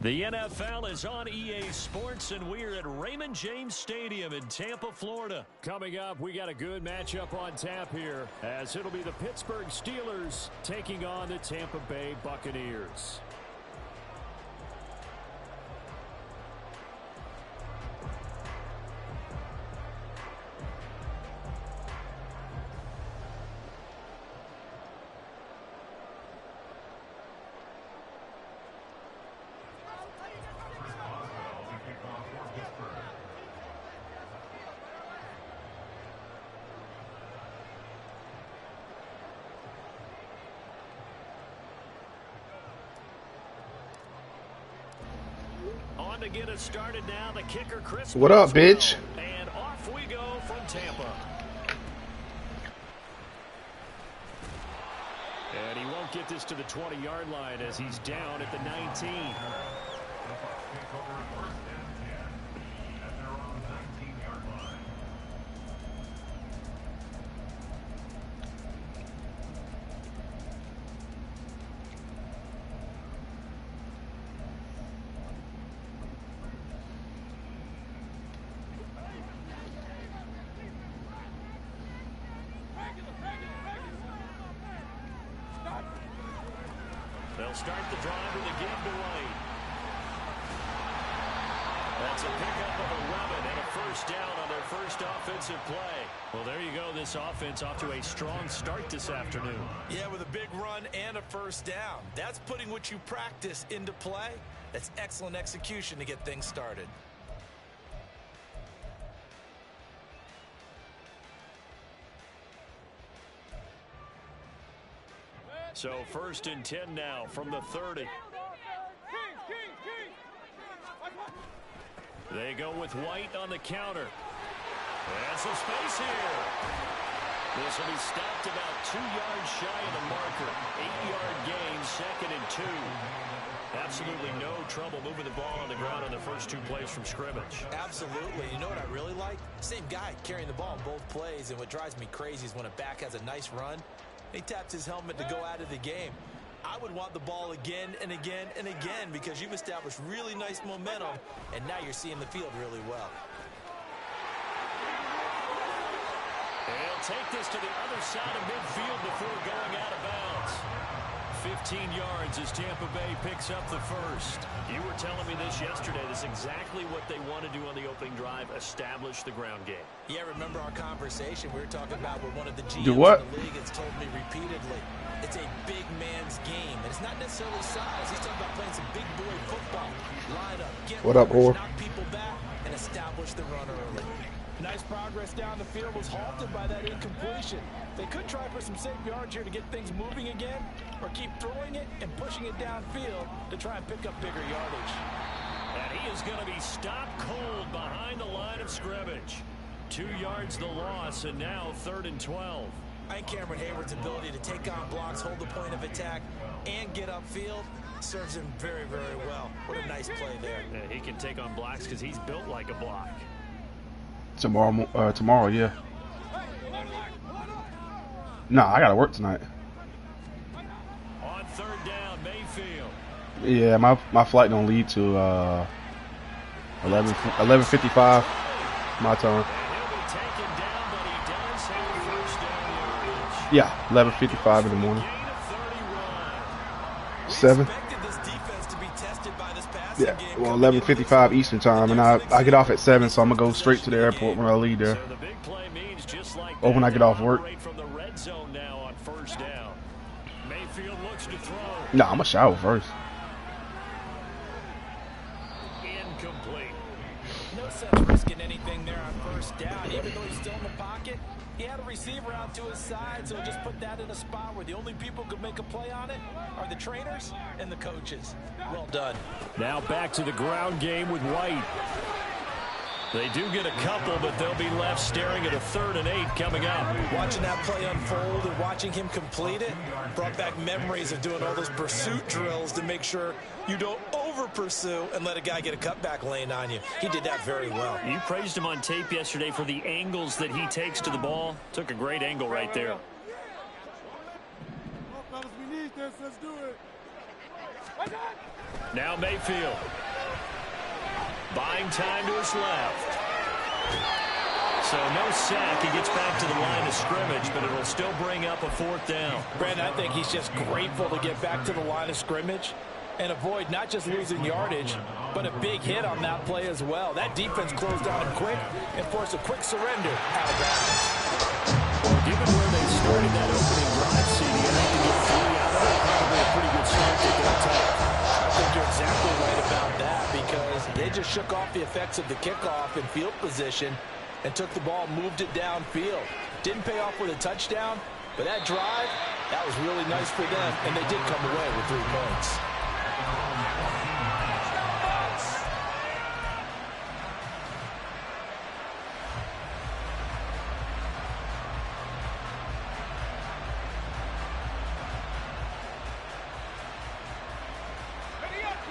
The NFL is on EA Sports, and we're at Raymond James Stadium in Tampa, Florida. Coming up, we got a good matchup on tap here, as it'll be the Pittsburgh Steelers taking on the Tampa Bay Buccaneers. To get us started now, the kicker Chris. What up, bitch? And off we go from Tampa. And he won't get this to the 20-yard line as he's down at the 19. They'll start the drive with a give to White. That's a pickup of 11 and a first down on their first offensive play. Well, there you go. This offense off to a strong start this afternoon. Yeah, with a big run and a first down. That's putting what you practice into play. That's excellent execution to get things started. So 1st and 10 now from the 30. They go with White on the counter. There's some space here. This will be stopped about 2 yards shy of the marker. 8-yard gain, 2nd and 2. Absolutely no trouble moving the ball on the ground on the first 2 plays from scrimmage. Absolutely. You know what I really like? Same guy carrying the ball in both plays, and what drives me crazy is when a back has a nice run, he taps his helmet to go out of the game. I would want the ball again and again and again because you've established really nice momentum, and now you're seeing the field really well. They'll take this to the other side of midfield before going out of bounds. 15 yards as Tampa Bay picks up the first. You were telling me this yesterday. This is exactly what they want to do on the opening drive, establish the ground game. Yeah, remember our conversation we were talking about with one of the GMs Do what? in the league has told me repeatedly. It's a big man's game, and it's not necessarily size. He's talking about playing some big boy football. Line up, get what up, runners, whore? knock people back, and establish the run early. Nice progress down the field was halted by that incompletion. They could try for some safe yards here to get things moving again, or keep throwing it and pushing it downfield to try and pick up bigger yardage. And he is going to be stopped cold behind the line of scrimmage. 2 yards the loss, and now 3rd and 12. I think Cameron Hayward's ability to take on blocks, hold the point of attack, and get upfield serves him very, very well. What a nice play there. Yeah, he can take on blocks because he's built like a block. Tomorrow, yeah. Nah, I gotta work tonight. On 3rd down, Mayfield. Yeah, my flight don't leave to 11:55. My time. Yeah, 11:55 in the morning. 7. Yeah, well, 11:55 Eastern time, and I get off at 7, so I'm gonna go straight to the airport when I leave there. Or when I get off work. Nah, I'm gonna shower first. Incomplete. No sense risking anything there on 1st down. Even though he's still in the pocket, he had a receiver out to his side, so he just put that in a spot where the only people who could make a play on it are the trainers and the coaches. Well done. Now back to the ground game with White. They do get a couple, but they'll be left staring at a 3rd and 8 coming up. Watching that play unfold and watching him complete it brought back memories of doing all those pursuit drills to make sure you don't over-pursue and let a guy get a cutback lane on you. He did that very well. You praised him on tape yesterday for the angles that he takes to the ball. Took a great angle right there. We need this. Let's do it. Now Mayfield. Buying time to his left. So no sack. He gets back to the line of scrimmage, but it'll still bring up a 4th down. Brandon, I think he's just grateful to get back to the line of scrimmage and avoid not just losing yardage, but a big hit on that play as well. That defense closed on him quick and forced a quick surrender out of bounds. Well, given where they started that opening drive, CD, I have to get 3 out of it. Probably a pretty good start to their take. I think you're exactly right about that because they just shook off the effects of the kickoff in field position and took the ball, moved it downfield. Didn't pay off with a touchdown, but that drive, that was really nice for them, and they did come away with 3 points.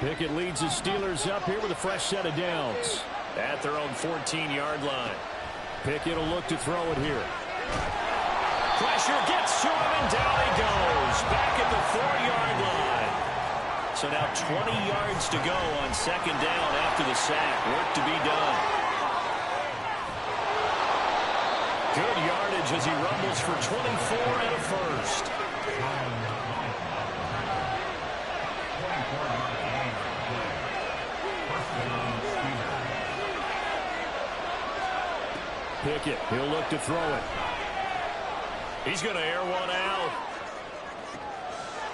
Pickett leads the Steelers up here with a fresh set of downs at their own 14-yard line. Pickett will look to throw it here. Pressure gets to him, and down he goes. Back at the 4-yard line. So now 20 yards to go on 2nd down after the sack. Work to be done. Good yardage as he rumbles for 24 and a first. Pickett, he'll look to throw it. He's going to air one out.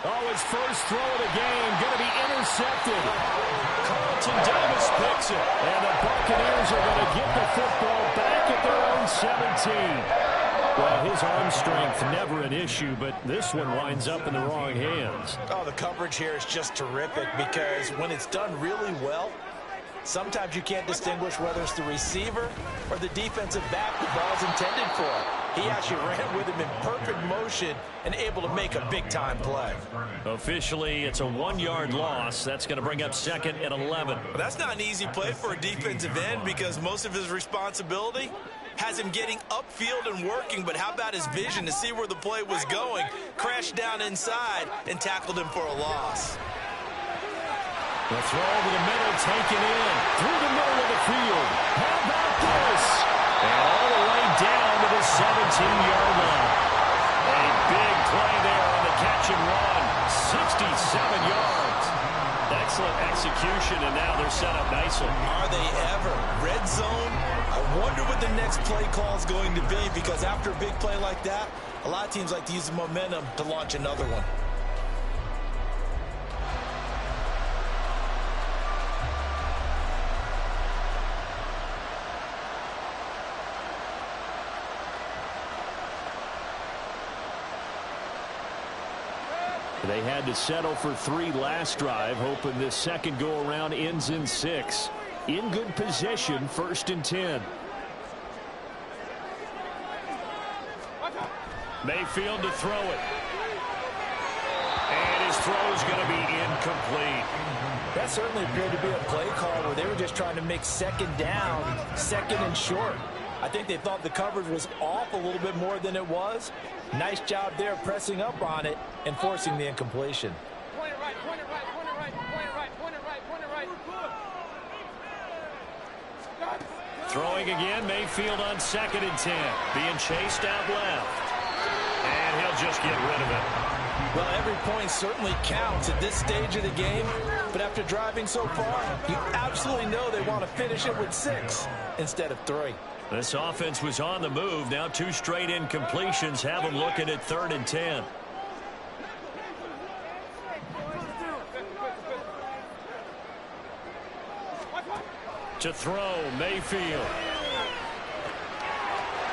Oh, his first throw of the game going to be intercepted. Carlton Davis picks it. And the Buccaneers are going to get the football back at their own 17. Well, his arm strength never an issue, but this one winds up in the wrong hands. Oh, the coverage here is just terrific because when it's done really well, sometimes you can't distinguish whether it's the receiver or the defensive back the ball's intended for. He actually ran with him in perfect motion and able to make a big-time play. Officially, it's a 1-yard loss. That's going to bring up 2nd and 11. But that's not an easy play for a defensive end because most of his responsibility has him getting upfield and working, but how about his vision to see where the play was going? Crashed down inside and tackled him for a loss. The throw over the middle, taken in through the middle of the field. How about this? And all the way down to the 17-yard line. A big play there on the catch and run. 67 yards. Excellent execution, and now they're set up nicely. Are they ever? Red zone? I wonder what the next play call is going to be because after a big play like that, a lot of teams like to use the momentum to launch another one. They had to settle for 3 last drive, hoping this second go-around ends in 6. In good position, 1st and 10. Mayfield to throw it. And his throw is going to be incomplete. That certainly appeared to be a play call where they were just trying to make 2nd down, 2nd and short. I think they thought the coverage was off a little bit more than it was. Nice job there pressing up on it and forcing the incompletion. Point it right, point it right, point it right, point it right, point it right, point it right. Throwing again, Mayfield on 2nd and 10. Being chased out left. And he'll just get rid of it. Well, every point certainly counts at this stage of the game. But after driving so far, you absolutely know they want to finish it with 6 instead of 3. This offense was on the move. Now 2 straight incompletions have them looking at 3rd and 10. To throw, Mayfield.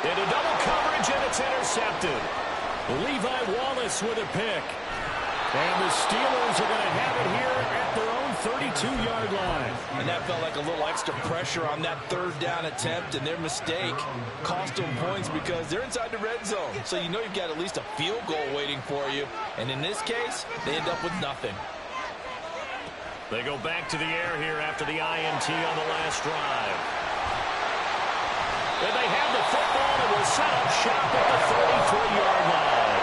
Into double coverage, and it's intercepted. Levi Wallace with a pick. And the Steelers are going to have it here at their own 32-yard line. And that felt like a little extra pressure on that 3rd down attempt, and their mistake cost them points because they're inside the red zone. So you know you've got at least a field goal waiting for you. And in this case, they end up with nothing. They go back to the air here after the INT on the last drive. And they have the football and will set up shop at the 33-yard line.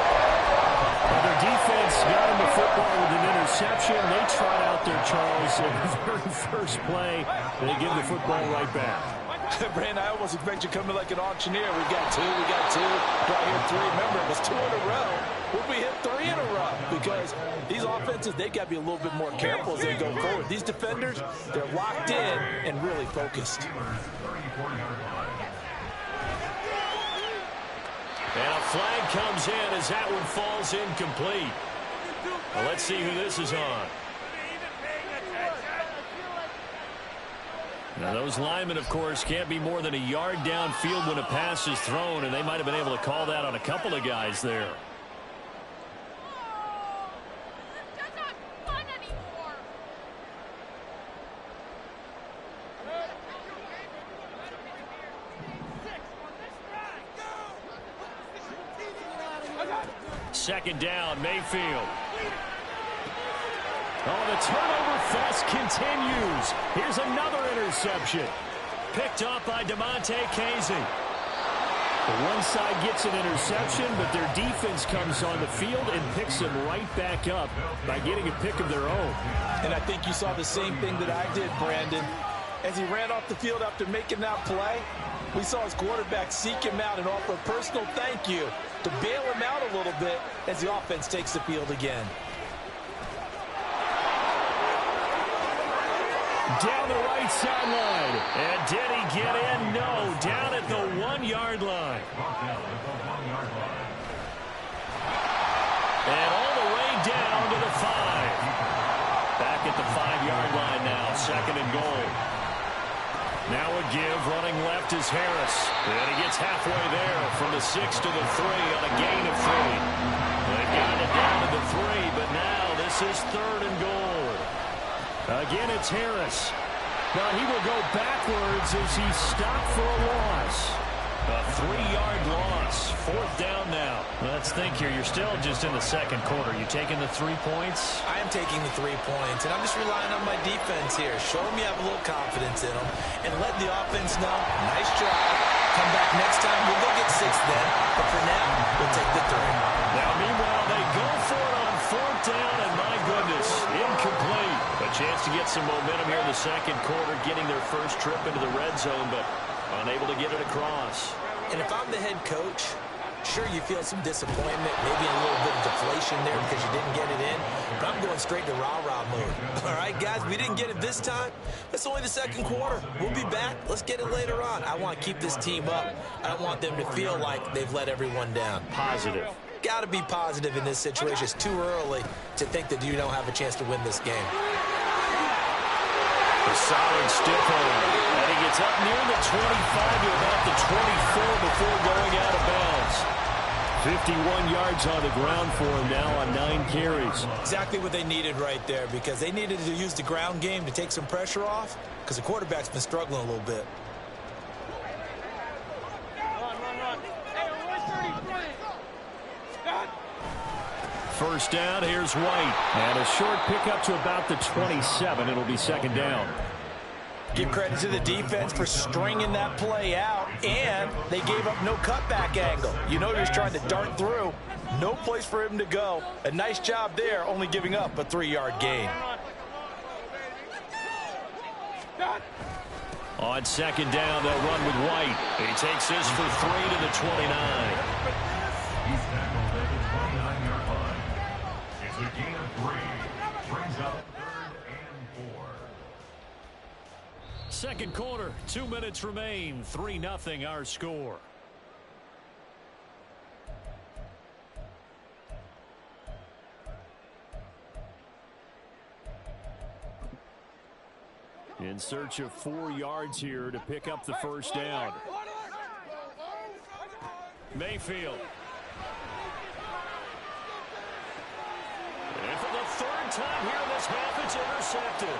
Well, their defense got them the football with an interception. They trot out Charles, in the very first play, they give the football right back. Brandon, I almost expect you to come in like an auctioneer. We got two. Do I hear three? Remember, it was 2 in a row. Will we hit 3 in a row? Because these offenses, they got to be a little bit more careful as they go forward. These defenders, they're locked in and really focused. And a flag comes in as that one falls incomplete. Well, let's see who this is on. Now, those linemen, of course, can't be more than a yard downfield when a pass is thrown, and they might have been able to call that on a couple of guys there. Second down, Mayfield. Oh, the turnover fest continues. Here's another interception. Picked up by DeMonte Casey. The one side gets an interception, but their defense comes on the field and picks them right back up by getting a pick of their own. And I think you saw the same thing that I did, Brandon. As he ran off the field after making that play, we saw his quarterback seek him out and offer a personal thank you to bail him out a little bit as the offense takes the field again. Down the right sideline. And did he get in? No. Down at the 1-yard line. And all the way down to the 5. Back at the 5-yard line now. Second and goal. Now a give. Running left is Harris. And he gets halfway there from the 6 to the 3 on a gain of 3. They've got it down to the 3, but now this is third and goal. Again, it's Harris. But he will go backwards as he's stopped for a loss. A 3-yard loss. Fourth down now. Let's think here. You're still just in the second quarter. You taking the 3 points? I am taking the 3 points, and I'm just relying on my defense here. Show them you have a little confidence in them, and let the offense know, nice job. Come back next time. We'll go get 6 then. But for now, we'll take the 3. Now, meanwhile, they go for it on fourth down, and my goodness, incomplete. A chance to get some momentum here in the second quarter, getting their first trip into the red zone, but unable to get it across. And if I'm the head coach, sure you feel some disappointment, maybe a little bit of deflation there because you didn't get it in, but I'm going straight to rah-rah mode. All right, guys, we didn't get it this time. It's only the second quarter. We'll be back. Let's get it later on. I want to keep this team up. I don't want them to feel like they've let everyone down. Positive. Got to be positive in this situation. It's too early to think that you don't have a chance to win this game. A solid stiff hold. And he gets up near the 25 to about the 24 before going out of bounds. 51 yards on the ground for him now on 9 carries. Exactly what they needed right there, because they needed to use the ground game to take some pressure off, because the quarterback's been struggling a little bit. First down, here's White. And a short pickup to about the 27. It'll be second down. Give credit to the defense for stringing that play out, and they gave up no cutback angle. You know, just trying to dart through. No place for him to go. A nice job there, only giving up a 3-yard gain. On second down, they'll run with White. He takes this for 3 to the 29. He's tackled at the 29-yard line. It's a gain of 3. Brings up 3rd and 4. Second quarter, 2 minutes remain. 3-0 our score. In search of 4 yards here to pick up the first down. Mayfield. And for the third time here in this half, it's intercepted.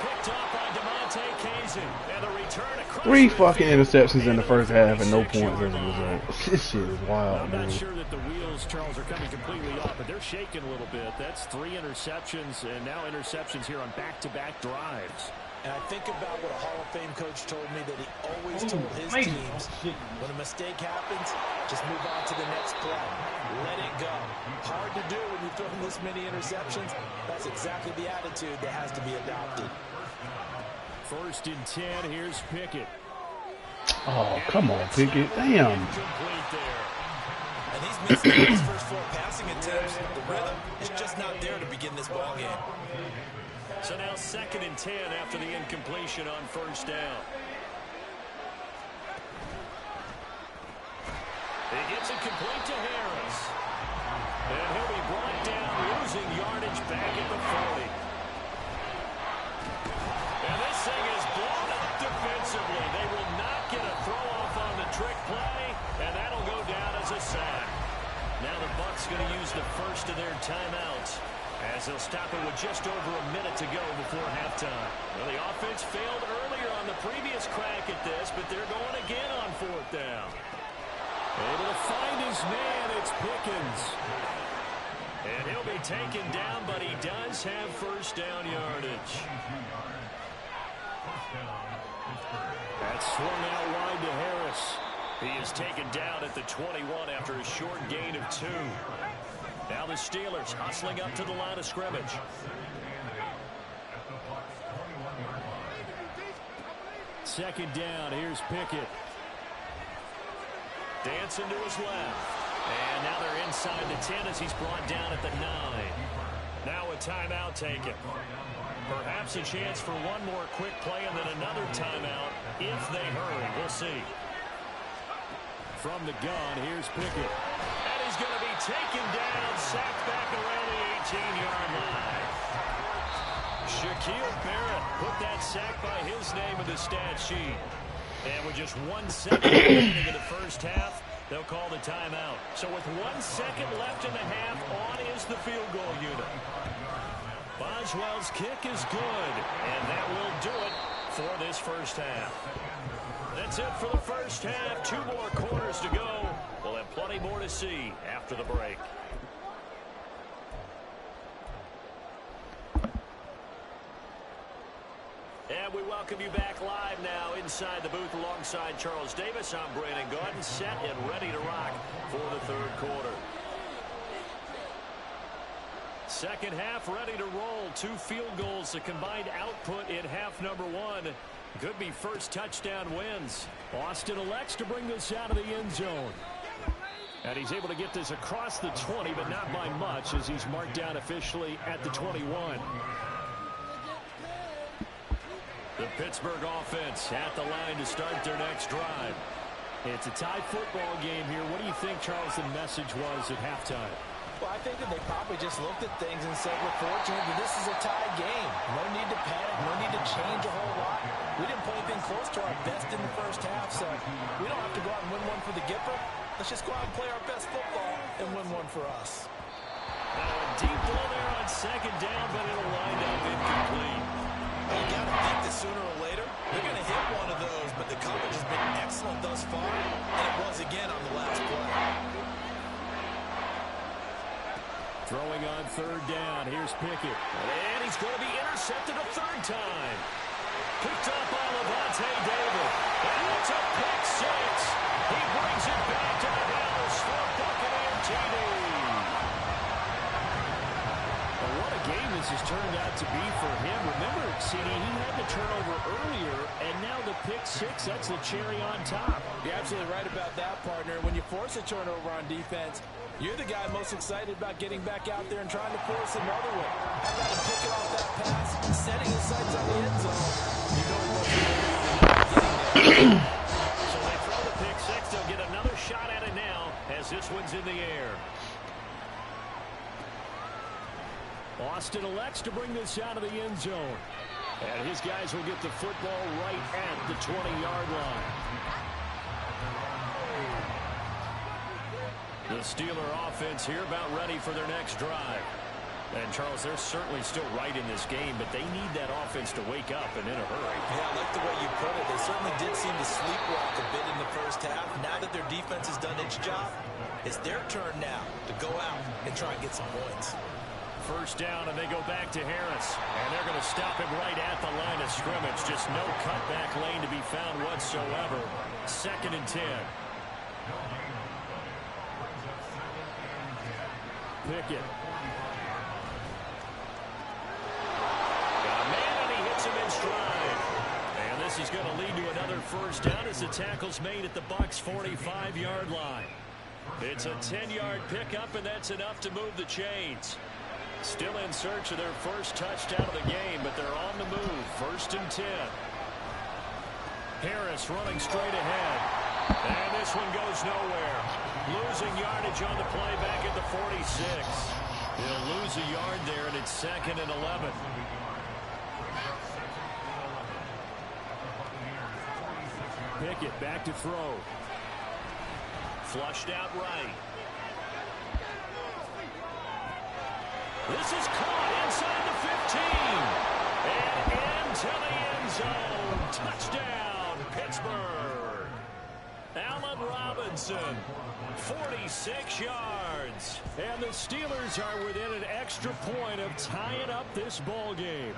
Picked up by DeMonte take Casey. And the return across 3 fucking interceptions in the first half and no points as a result. This shit is wild, I'm dude. not sure that the wheels, Charles, are coming completely off, but they're shaking a little bit. That's 3 interceptions, and now interceptions here on back-to-back drives. And I think about what a Hall of Fame coach told me that he always told his teams, when a mistake happens, just move on to the next play. Let it go. Hard to do when you've thrown this many interceptions. That's exactly the attitude that has to be adopted. 1st and 10, here's Pickett. Oh, come on, Pickett. Damn. And he's missing his first 4 passing attempts. The rhythm is just not there to begin this ball game. So now 2nd and 10 after the incompletion on 1st down. He gets it complete to Harris. And he'll be brought down, losing yardage back at the 40. And this thing is blown up defensively. They will not get a throw-off on the trick play, and that'll go down as a sack. Now the Bucs going to use the first of their timeouts, as they'll stop it with just over a minute to go before halftime. Well, the offense failed earlier on the previous crack at this, but they're going again on 4th down. Able to find his man, it's Pickens. And he'll be taken down, but he does have 1st down yardage. That's swung out wide to Harris. He is taken down at the 21 after a short gain of 2. Now the Steelers hustling up to the line of scrimmage. 2nd down, here's Pickett. Dancing to his left. And now they're inside the 10 as he's brought down at the 9. Now a timeout taken. Perhaps a chance for one more quick play and then another timeout if they hurry. We'll see. From the gun, here's Pickett. And he's going to be taken down, sacked back around the 18-yard line. Shaquille Barrett put that sack by his name in the stat sheet. And with just 1 second remaining in the first half, they'll call the timeout. So with 1 second left in the half, on is the field goal unit. Boswell's kick is good, and that will do it for this first half. That's it for the first half. 2 more quarters to go. We'll have plenty more to see after the break. And we welcome you back live now inside the booth alongside Charles Davis. I'm Brandon Gordon, set and ready to rock for the 3rd quarter. Second half ready to roll. 2 field goals, the combined output in half number 1. Could be first touchdown wins. Austin elects to bring this out of the end zone. And he's able to get this across the 20, but not by much, as he's marked down officially at the 21. The Pittsburgh offense at the line to start their next drive. It's a tie football game here. What do you think, Charles, the message was at halftime? Well, I think that they probably just looked at things and said, we're fortunate that this is a tie game. No need to panic. No need to change a whole lot. We didn't play anything close to our best in the first half, so we don't have to go out and win one for the Gipper. Let's just go out and play our best football and win one for us. Now a deep ball there on 2nd down, but it'll wind up incomplete. You got to think that sooner or later, they're going to hit one of those, but the coverage has been excellent thus far, and it was again on the last play. Throwing on 3rd down, here's Pickett. And he's going to be intercepted a 3rd time. Picked up by Levante David. And it's a pick 6. He brings it back to the house for a Buccaneer TD. Well, what a game this has turned out to be for him. Remember, CD, he had the turnover earlier, and now the pick 6, that's the cherry on top. You're absolutely right about that, partner. When you force a turnover on defense, you're the guy most excited about getting back out there and trying to force another one. How about him picking off that pass, setting his sights on the end zone? You know he wasn't getting there. So they throw the pick 6. They'll get another shot at it now as this one's in the air. Austin elects to bring this out of the end zone. And his guys will get the football right at the 20-yard line. The Steeler offense here about ready for their next drive. And, Charles, they're certainly still right in this game, but they need that offense to wake up and in a hurry. Yeah, I like the way you put it. They certainly did seem to sleepwalk a bit in the first half. Now that their defense has done its job, it's their turn now to go out and try and get some points. First down, and they go back to Harris. And they're going to stop him right at the line of scrimmage. Just no cutback lane to be found whatsoever. 2nd and 10. Pickett. And this is going to lead to another first down as the tackle's made at the Bucs' 45-yard line. It's a 10-yard pickup, and that's enough to move the chains. Still in search of their first touchdown of the game, but they're on the move. 1st and 10. Harris running straight ahead. And this one goes nowhere. Losing yardage on the play back at the 46. He'll lose a yard there, and it's 2nd and 11. Pickett back to throw. Flushed out right. This is caught inside the 15. And into the end zone. Touchdown, Pittsburgh. Allen Robinson, 46 yards. And the Steelers are within an extra point of tying up this ball game.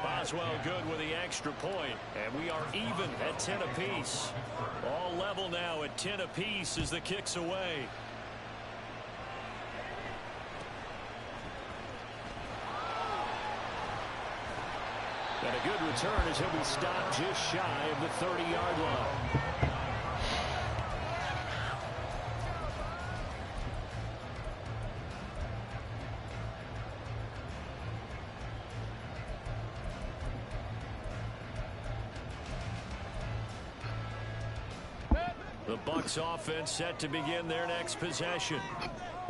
Boswell good with the extra point, and we are even at 10 apiece. All level now at 10 apiece as the kick's away. And a good return as he'll be stopped just shy of the 30-yard line. The Bucs offense set to begin their next possession.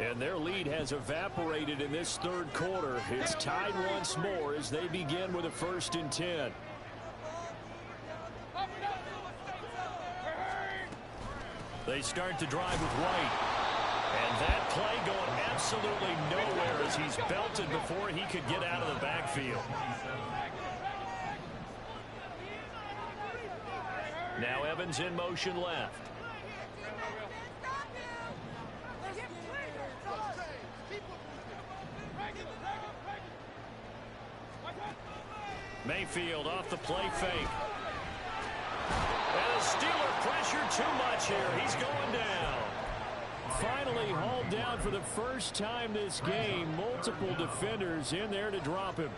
And their lead has evaporated in this 3rd quarter. It's tied once more as they begin with a 1st and 10. They start to drive with White. And that play going absolutely nowhere as he's belted before he could get out of the backfield. Now Evans in motion left. Mayfield off the play fake. And the Steeler pressure too much here. He's going down. Finally hauled down for the first time this game. Multiple defenders in there to drop him.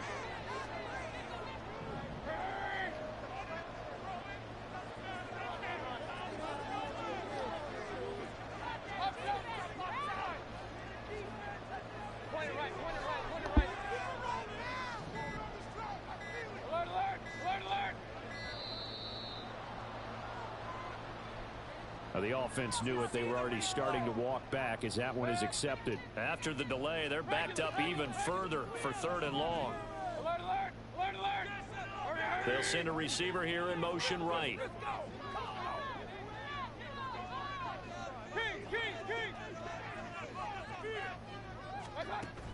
The offense knew it. They were already starting to walk back as that one is accepted. After the delay, they're backed up even further for 3rd and long. They'll send a receiver here in motion right.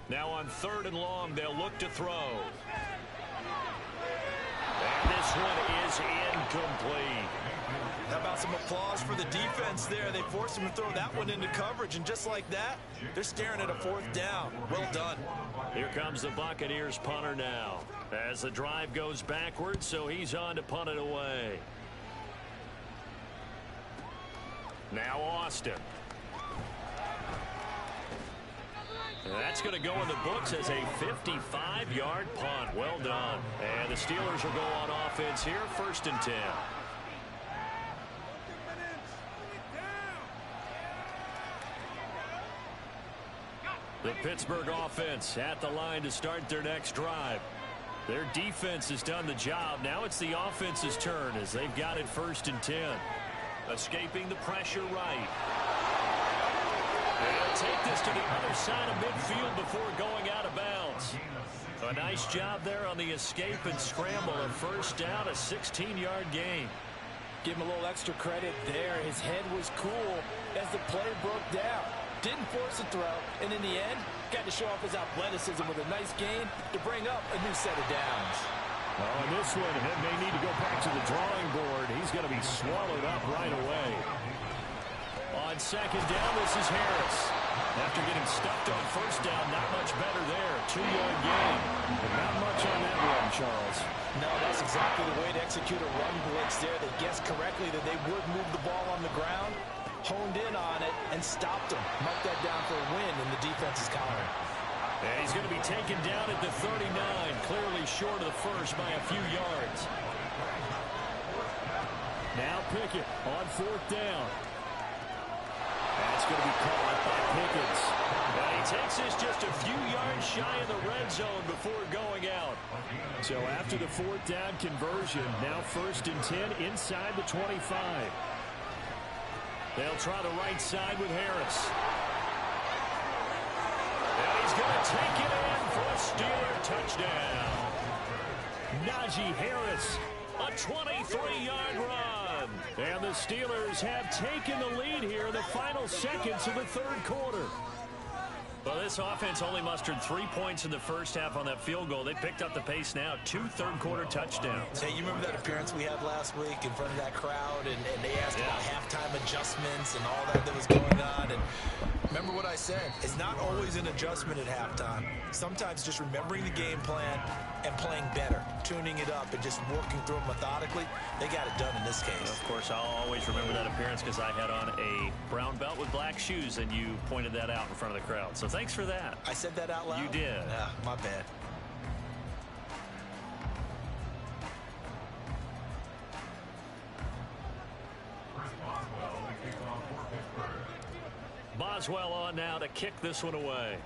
Now on 3rd and long, they'll look to throw. And this one is incomplete. How about some applause for the defense there? They forced him to throw that one into coverage, and just like that, they're staring at a 4th down. Well done. Here comes the Buccaneers punter now. As the drive goes backwards, so he's on to punt it away. Now Austin. And that's going to go in the books as a 55-yard punt. Well done. And the Steelers will go on offense here, 1st and 10. The Pittsburgh offense at the line to start their next drive. Their defense has done the job. Now it's the offense's turn as they've got it 1st and 10. Escaping the pressure right. And they'll take this to the other side of midfield before going out of bounds. A nice job there on the escape and scramble. A 1st down, a 16-yard gain. Give him a little extra credit there. His head was cool as the play broke down. Didn't force a throw, and in the end, got to show off his athleticism with a nice gain to bring up a new set of downs. Well, in this one, he may need to go back to the drawing board. He's going to be swallowed up right away. On second down, this is Harris. After getting stuffed on first down, not much better there. 2-yard gain. But not much on that run, Charles. No, that's exactly the way to execute a run blitz there. They guessed correctly that they would move the ball on the ground, honed in on it, and stopped them. Marked that down for a win, and the defense is countering. And he's going to be taken down at the 39, clearly short of the first by a few yards. Now Pickett on fourth down. That's going to be caught by Pickens. And he takes this just a few yards shy of the red zone before going out. So after the fourth down conversion, now 1st and 10 inside the 25. They'll try the right side with Harris. And he's going to take it in for a Steeler touchdown. Najee Harris, a 23-yard run. And the Steelers have taken the lead here in the final seconds of the third quarter. Well, this offense only mustered 3 points in the first half on that field goal. They picked up the pace now. 2 third-quarter touchdowns. Hey, you remember that appearance we had last week in front of that crowd, and they asked about halftime adjustments and all that was going on, and remember what I said. It's not always an adjustment at halftime. Sometimes just remembering the game plan and playing better, tuning it up, and just working through it methodically. They got it done in this case. Of course, I'll always remember that appearance because I had on a brown belt with black shoes, and you pointed that out in front of the crowd. So thanks for that. I said that out loud? You did. Yeah, my bad. Boswell on now to kick this one away.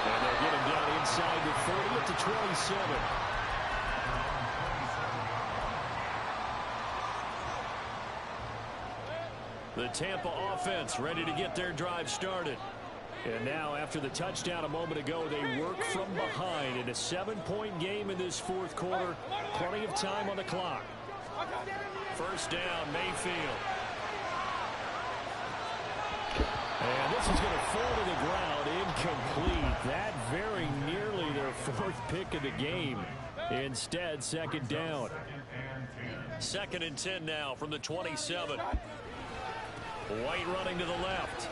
And they'll get him down inside the 30 at the 27. The Tampa offense ready to get their drive started. And now, after the touchdown a moment ago, they work from behind in a 7-point game in this fourth quarter. Plenty of time on the clock. First down, Mayfield. And this is going to fall to the ground, incomplete. That very nearly their 4th pick of the game. Instead, second down. 2nd and 10 now from the 27. White running to the left.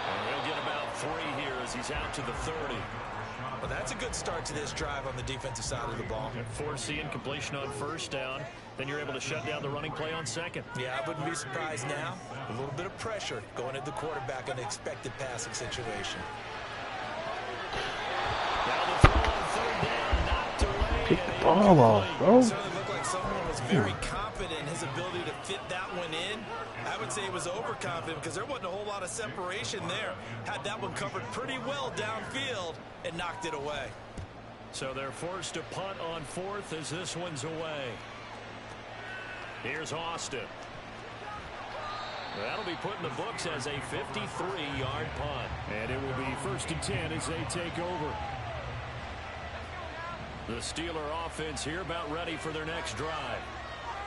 And he'll get about 3 here as he's out to the 30. Well, that's a good start to this drive on the defensive side of the ball. Force the incompletion on first down. Then you're able to shut down the running play on second. Yeah, I wouldn't be surprised now. A little bit of pressure going at the quarterback in an expected passing situation. Now the throw on third down, knocked away. Pick the ball off, bro. It certainly looked like someone was very confident in his ability to fit that one in. I would say he was overconfident because there wasn't a whole lot of separation there. Had that one covered pretty well downfield and knocked it away. So they're forced to punt on 4th as this one's away. Here's Austin. That'll be put in the books as a 53-yard punt. And it will be 1st and 10 as they take over. The Steeler offense here about ready for their next drive.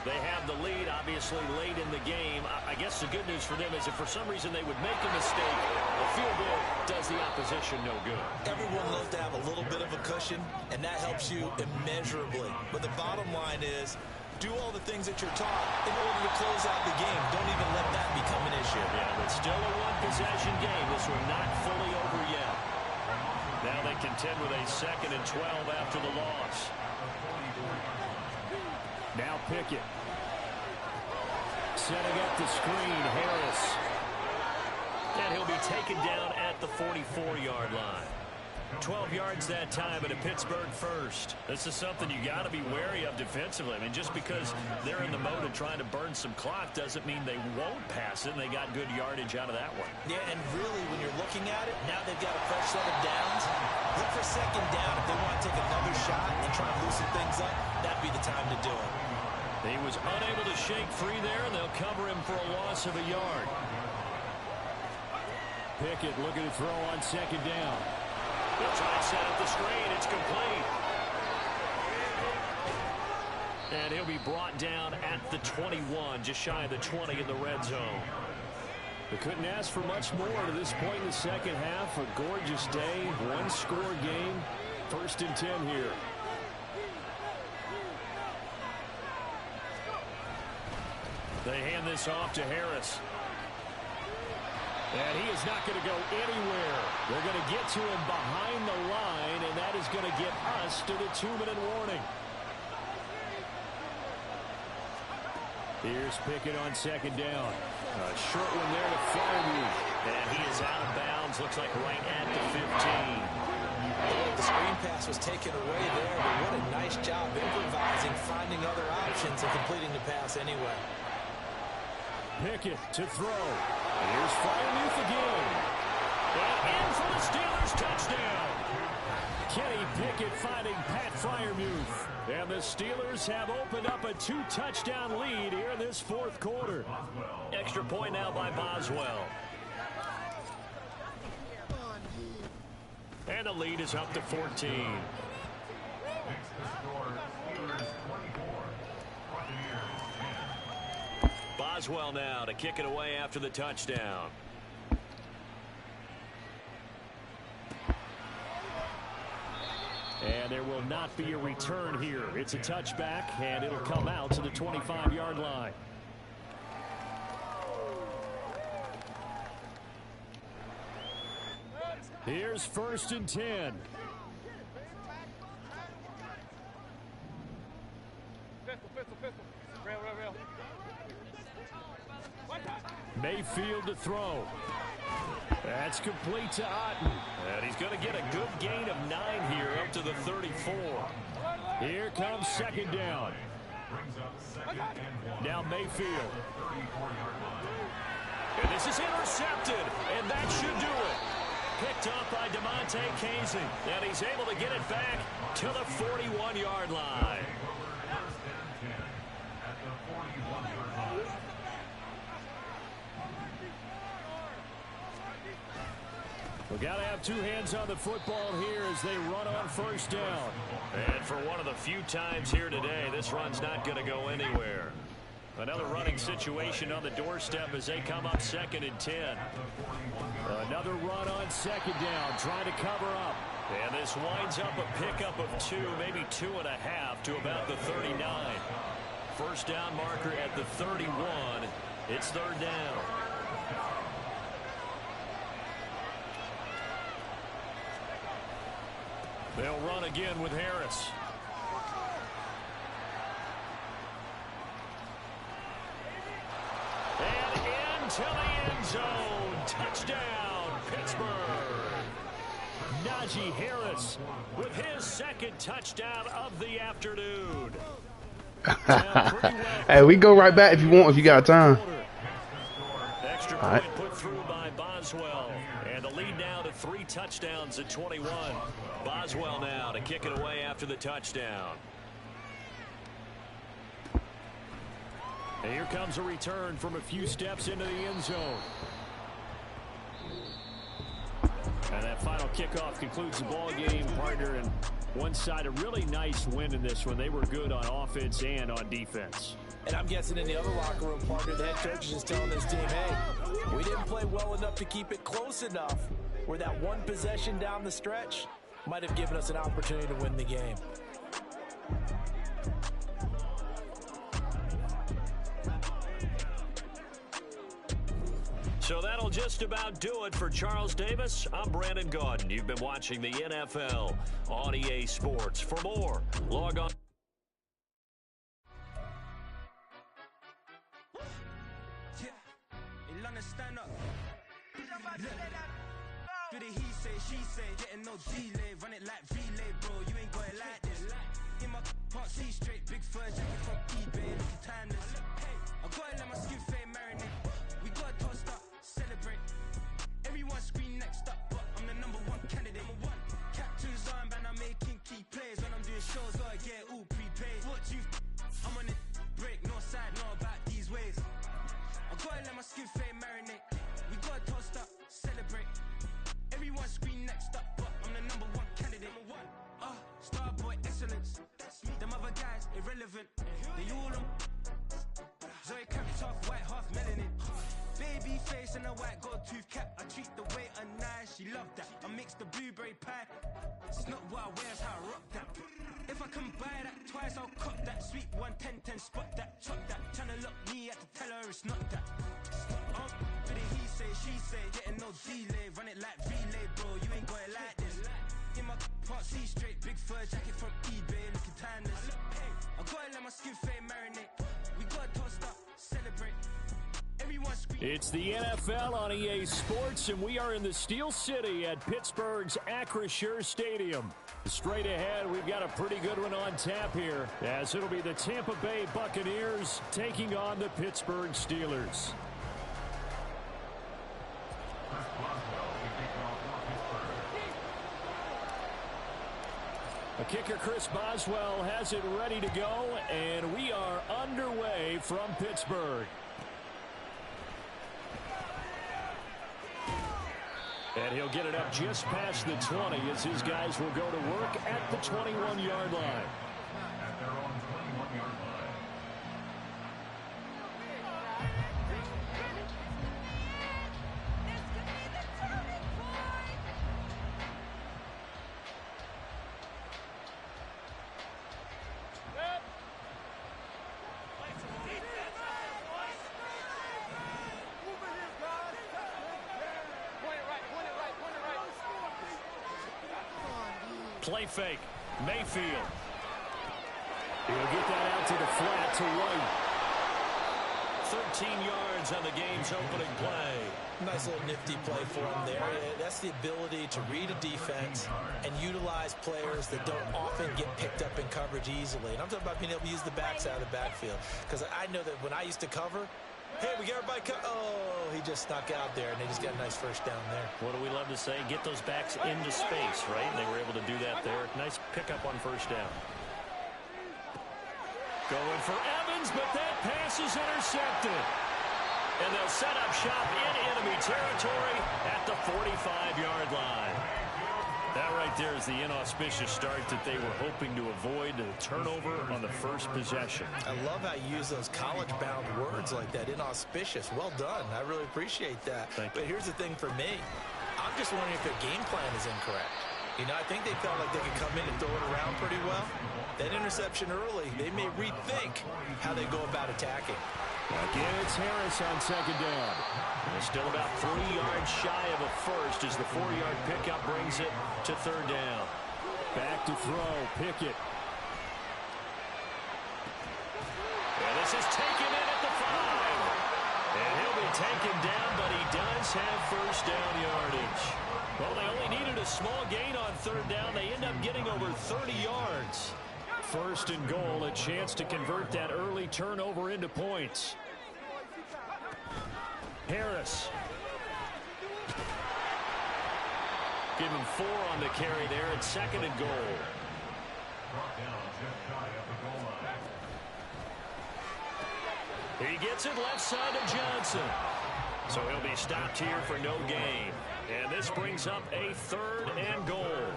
They have the lead, obviously, late in the game. I guess the good news for them is if for some reason they would make a mistake, a field goal does the opposition no good. Everyone loves to have a little bit of a cushion, and that helps you immeasurably. But the bottom line is, do all the things that you're taught in order to close out the game. Don't even let that become an issue. Yeah, but still a one-possession game. This one not fully over yet. Now they contend with a 2nd and 12 after the loss. Now Pickett. Setting up the screen, Harris. And he'll be taken down at the 44-yard line. 12 yards that time and a Pittsburgh first. This is something you got to be wary of defensively. I mean, just because they're in the mode of trying to burn some clock doesn't mean they won't pass it, and they got good yardage out of that one. Yeah, and really, when you're looking at it, now they've got a fresh set of downs. Look for second down. If they want to take another shot and try and loosen things up, that'd be the time to do it. He was unable to shake free there, and they'll cover him for a loss of a yard. Pickett looking to throw on second down. They'll try to set up the screen. It's complete. And he'll be brought down at the 21, just shy of the 20 in the red zone. They couldn't ask for much more to this point in the second half. A gorgeous day, one-score game. 1st and 10 here. They hand this off to Harris. And he is not going to go anywhere. They're going to get to him behind the line, and that is going to get us to the 2-minute warning. Here's Pickett on 2nd down. A short one there to Freiermuth. And he is out of bounds, looks like right at the 15. The screen pass was taken away there, but what a nice job improvising, finding other options, and completing the pass anyway. Pickett to throw. Here's Freiermuth again. And in for the Steelers, touchdown. Kenny Pickett finding Pat Freiermuth. And the Steelers have opened up a 2-touchdown lead here in this 4th quarter. Extra point now by Boswell. And the lead is up to 14. Boswell now to kick it away after the touchdown. And there will not be a return here. It's a touchback, and it'll come out to the 25-yard line. Here's 1st and 10. Mayfield to throw. That's complete to Otten. And he's going to get a good gain of 9 here up to the 34. Here comes 2nd down. Now Mayfield. And this is intercepted, and that should do it. Picked up by DeMonte Casey, and he's able to get it back to the 41-yard line. We've got to have 2 hands on the football here as they run on 1st down. And for one of the few times here today, this run's not going to go anywhere. Another running situation on the doorstep as they come up 2nd and 10. Another run on 2nd down, trying to cover up. And this winds up a pickup of 2, maybe 2.5 to about the 39. 1st down marker at the 31. It's 3rd down. They'll run again with Harris. And into the end zone. Touchdown, Pittsburgh. Najee Harris with his 2nd touchdown of the afternoon. Hey, we go right back if you want, if you got time. Extra point put through by Boswell. And the lead now to 3 touchdowns at 21. Boswell now to kick it away after the touchdown. And here comes a return from a few steps into the end zone. And that final kickoff concludes the ball game, partner. And one side, a really nice win in this one. They were good on offense and on defense. And I'm guessing in the other locker room, partner, the head coach is just telling this team, hey, we didn't play well enough to keep it close enough where that one possession down the stretch might have given us an opportunity to win the game. So that'll just about do it for Charles Davis. I'm Brandon Gaudin. You've been watching the NFL on EA Sports. For more, log on. Stand up. Do the he say, she say, getting no delay, run it like relay, bro. You ain't got it like this. In my can't see straight, big fur jacket from eBay, looking timeless. I gotta let my skin fade marinate. We gotta toast up, celebrate. Everyone scream next up, but I'm the #1 candidate. Captain's armband, I'm making key plays. When I'm doing shows, gotta get all prepaid. What you? I'm on it, break, no side, not about these ways. I gotta let my skin fade marinate. We gotta toast up, celebrate. Everyone scream next up, but I'm the #1 candidate. Starboy excellence. Them other guys irrelevant. face and a white gold tooth cap. I treat the waiter nice, she love that. I mix the blueberry pie. It's not what I wear, it's how I rock that. If I can buy that twice, I'll cop that. Sweet 110, spot that, chop that. Tryna lock me, I have to tell her it's not that. But he say, she say, getting no delay. Run it like relay, bro, you ain't got it like this. In my part C straight, big fur jacket from eBay, looking timeless. I gotta let my skin fade marinate. We gotta toast up, celebrate. It's the NFL on EA Sports, and we are in the Steel City at Pittsburgh's Acrisure Stadium. Straight ahead, we've got a pretty good one on tap here, as it'll be the Tampa Bay Buccaneers taking on the Pittsburgh Steelers. The kicker, Chris Boswell, has it ready to go, and we are underway from Pittsburgh. And he'll get it up just past the 20 as his guys will go to work at the 21-yard line. At their own 21-yard line. Play fake. Mayfield. He'll get that out to the flat to White. 13 yards on the game's opening play. Nice little nifty play for him there. That's the ability to read a defense and utilize players that don't often get picked up in coverage easily. And I'm talking about being able to use the backs out of the backfield. Because I know that when I used to cover, hey, we got everybody oh, he just snuck out there, and they just got a nice first down there. What do we love to say? Get those backs into space, right? And they were able to do that there. Nice pickup on first down. Going for Evans, but that pass is intercepted. And they'll set up shop in enemy territory at the 45-yard line. That right there is the inauspicious start that they were hoping to avoid, the turnover on the first possession. I love how you use those college-bound words like that, inauspicious. Well done. I really appreciate that. But here's the thing for me. I'm just wondering if their game plan is incorrect. You know, I think they felt like they could come in and throw it around pretty well. That interception early, they may rethink how they go about attacking. Again, it's Harris on second down. And still about 3 yards shy of a first as the 4-yard pickup brings it to third down. Back to throw, Pickett. And this is taken in at the 5. And he'll be taken down, but he does have first down yardage. Well, they only needed a small gain on third down. They end up getting over 30 yards. First and goal, a chance to convert that early turnover into points. Harris. Give him 4 on the carry there at second and goal. Brought down just shy of the goal line. He gets it left side of Johnson. So he'll be stopped here for no gain. And this brings up a third and goal.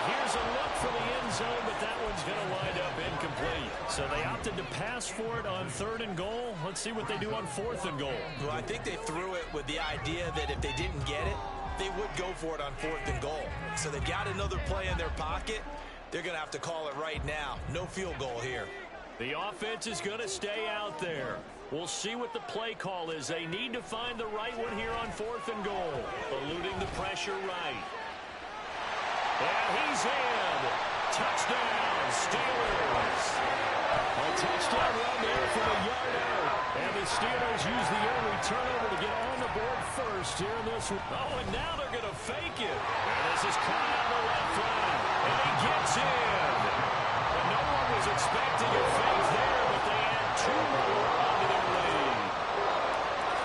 Here's a look for the end zone, but that one's going to wind up incomplete. So they opted to pass for it on third and goal. Let's see what they do on fourth and goal. Well, I think they threw it with the idea that if they didn't get it, they would go for it on fourth and goal. So they've got another play in their pocket. They're going to have to call it right now. No field goal here. The offense is going to stay out there. We'll see what the play call is. They need to find the right one here on fourth and goal. Eluding the pressure right. And he's in. Touchdown, Steelers. A touchdown run there from a yard out. And the Steelers use the early turnover to get on the board first here in this one. Oh, and now they're going to fake it. And this is caught out the left line. And he gets in. And no one was expecting a fake there, but they add 2 more onto their lead.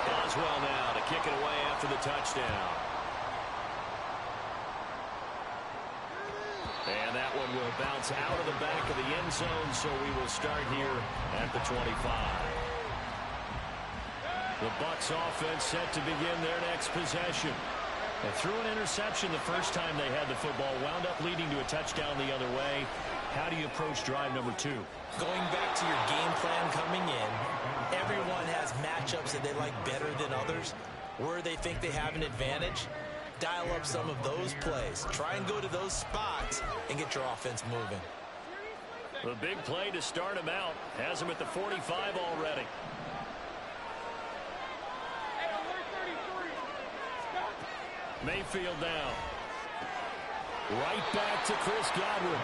Boswell now to kick it away after the touchdown. And that one will bounce out of the back of the end zone, so we will start here at the 25. The Bucs offense set to begin their next possession. They threw an interception the first time they had the football, wound up leading to a touchdown the other way. how do you approach drive number 2? Going back to your game plan coming in, everyone has matchups that they like better than others. Where they think they have an advantage, dial up some of those plays. Try and go to those spots and get your offense moving. The big play to start him out. Has him at the 45 already. Mayfield down. Right back to Chris Godwin.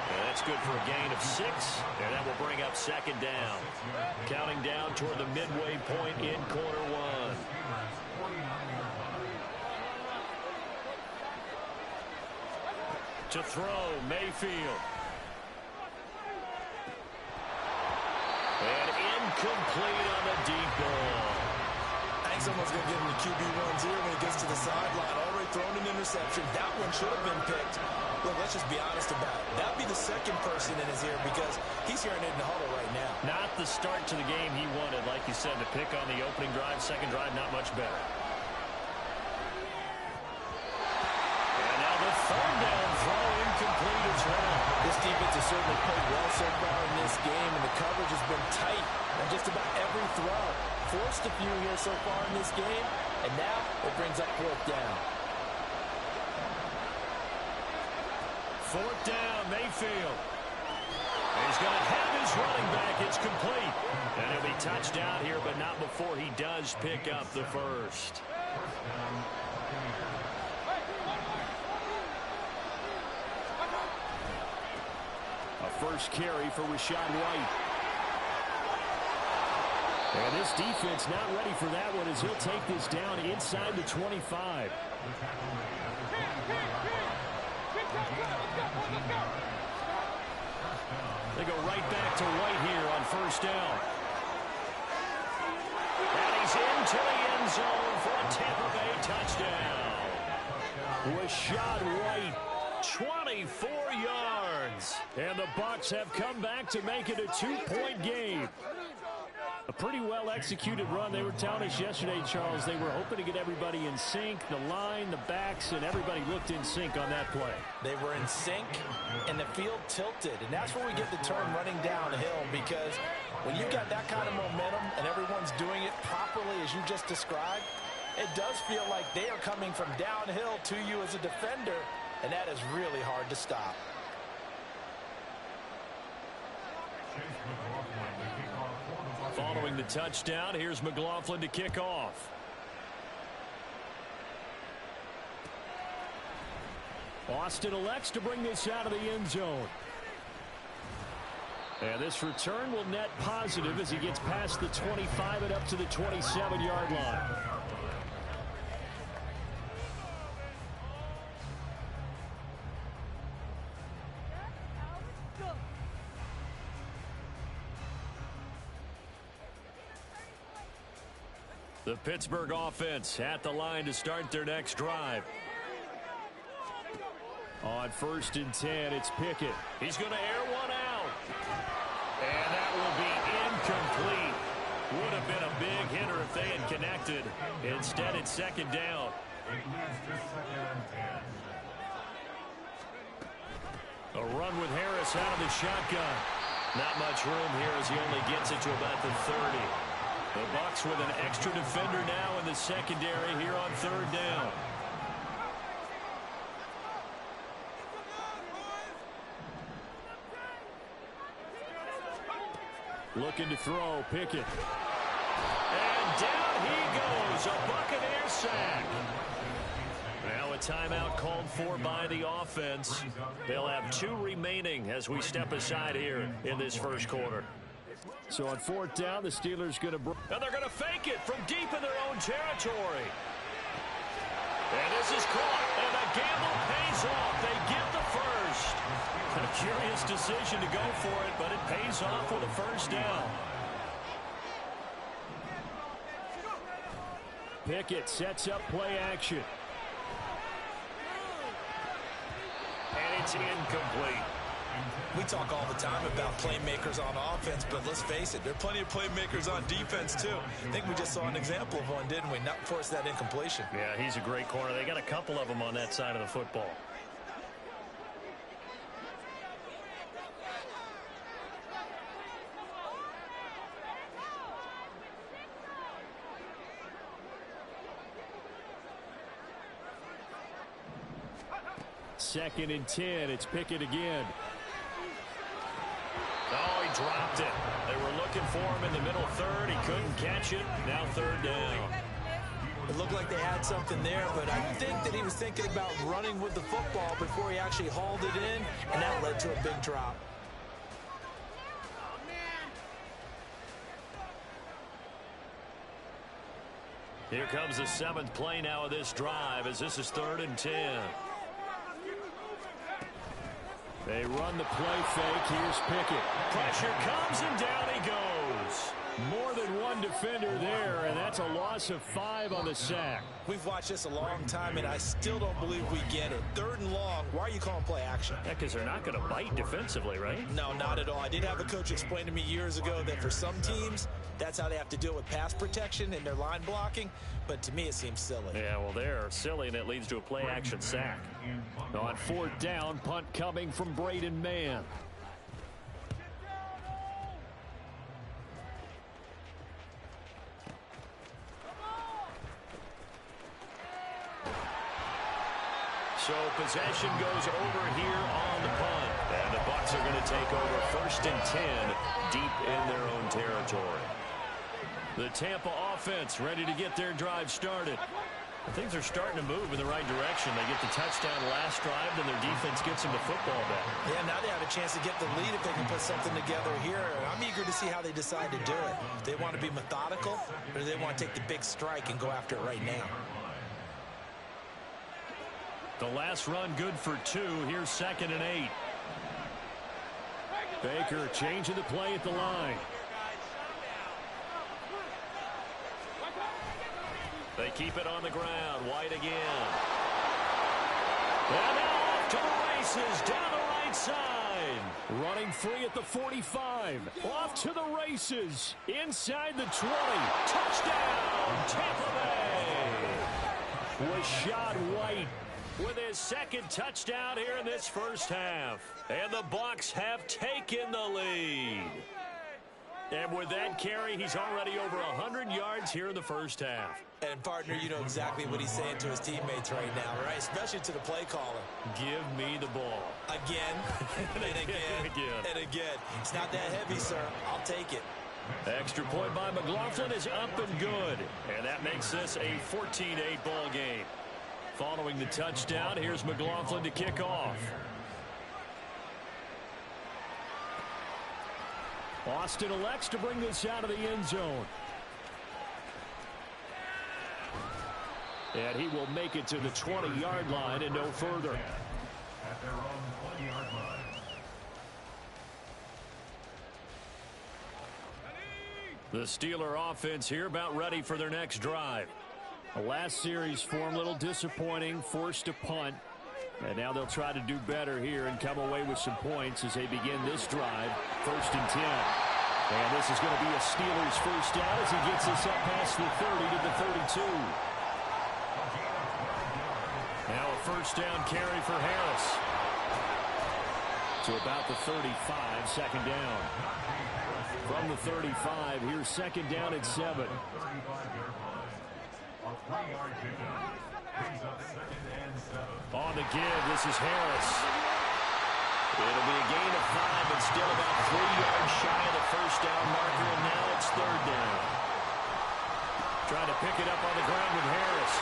And that's good for a gain of 6. And that will bring up second down. Counting down toward the midway point in quarter 1. To throw, Mayfield. And incomplete on the deep ball. I think someone's going to give him the QB1's ear when he gets to the sideline. Already thrown an interception. That one should have been picked. Look, let's just be honest about it. That would be the second person in his ear because he's hearing it in the huddle right now. Not the start to the game he wanted, like you said, to pick on the opening drive. Second drive, not much better. And now the third down throw incomplete as well. This defense has certainly played well so far in this game, and the coverage has been tight on just about every throw. Forced a few here so far in this game, and now it brings up fourth down. Fourth down, Mayfield. He's going to have his running back. It's complete. And he'll be touched down here, but not before he does pick up the first. A first carry for Rachaad White. And this defense not ready for that one as he'll take this down inside the 25. They go right back to White here on first down. And he's into the end zone for a Tampa Bay touchdown. Rachaad White, 24 yards. And the Bucs have come back to make it a 2-point game. A pretty well-executed run. They were telling us yesterday, Charles, they were hoping to get everybody in sync, the line, the backs, and everybody looked in sync on that play. They were in sync, and the field tilted. And that's where we get the term running downhill, because when you've got that kind of momentum and everyone's doing it properly as you just described, it does feel like they are coming from downhill to you as a defender, and that is really hard to stop. Following the touchdown, here's McLaughlin to kick off. Austin elects to bring this out of the end zone. And this return will net positive as he gets past the 25 and up to the 27-yard line. The Pittsburgh offense at the line to start their next drive. On 1st and 10, it's Pickett. He's going to air one out. And that will be incomplete. Would have been a big hitter if they had connected. Instead, it's second down. A run with Harris out of the shotgun. Not much room here as he only gets it to about the 30. The Bucs with an extra defender now in the secondary here on 3rd down. Looking to throw, Pickett. And down he goes, a Buccaneer sack. Now a timeout called for by the offense. They'll have 2 remaining as we step aside here in this first quarter. So on 4th down, the Steelers going to... And they're going to fake it from deep in their own territory. And this is caught, and the gamble pays off. They get the first. A curious decision to go for it, but it pays off with a first down. Pickett sets up play action. And it's incomplete. We talk all the time about playmakers on offense, but let's face it, there are plenty of playmakers on defense, too. I think we just saw an example of one, didn't we? Not force that incompletion. Yeah, he's a great corner. They got a couple of them on that side of the football. 2nd and 10. It's Pickett again. Oh, he dropped it. They were looking for him in the middle third. He couldn't catch it. Now 3rd down. It looked like they had something there, but I think that he was thinking about running with the football before he actually hauled it in, and that led to a big drop. Here comes the 7th play now of this drive as this is 3rd and 10. They run the play fake. Here's Pickett. Pressure comes and down he goes. More than one defender there, and that's a loss of 5 on the sack. We've watched this a long time, and I still don't believe we get it. 3rd and long, why are you calling play action? Yeah, because they're not going to bite defensively, right? No, not at all. I did have a coach explain to me years ago that for some teams, that's how they have to deal with pass protection and their line blocking, but to me it seems silly. Yeah, well, they're silly, and it leads to a play action sack. On 4th down, punt coming from Braden Mann. So possession goes over here on the punt. And the Bucs are going to take over 1st and 10 deep in their own territory. The Tampa offense ready to get their drive started. Things are starting to move in the right direction. They get the touchdown last drive, then their defense gets them the football back. Yeah, now they have a chance to get the lead if they can put something together here. I'm eager to see how they decide to do it. Do they want to be methodical, or do they want to take the big strike and go after it right now? The last run good for 2. Here's 2nd and 8. Baker changing the play at the line. They keep it on the ground. White again. And now off to the races down the right side. Running free at the 45. Off to the races. Inside the 20. Touchdown, Tampa Bay. Rashad White with his 2nd touchdown here in this first half. And the Bucs have taken the lead. And with that carry, he's already over 100 yards here in the first half. And, partner, you know exactly what he's saying to his teammates right now, right? Especially to the play caller. Give me the ball. Again, and again, and again. It's not that heavy, sir. I'll take it. Extra point by McLaughlin is up and good. And that makes this a 14-8 ball game. Following the touchdown, here's McLaughlin to kick off. Austin elects to bring this out of the end zone. And he will make it to the 20-yard line and no further. At their own 20-yard line. The Steeler offense here about ready for their next drive. The last series form a little disappointing, forced to punt. And now they'll try to do better here and come away with some points as they begin this drive. 1st and 10. And this is going to be a Steelers first down as he gets this up past the 30 to the 32. Now a first down carry for Harris. To about the 35, 2nd down. From the 35, here's 2nd down at 7. On the give, this is Harris. It'll be a gain of 5 and still about 3 yards shy of the first down marker, and now it's 3rd down. Trying to pick it up on the ground with Harris.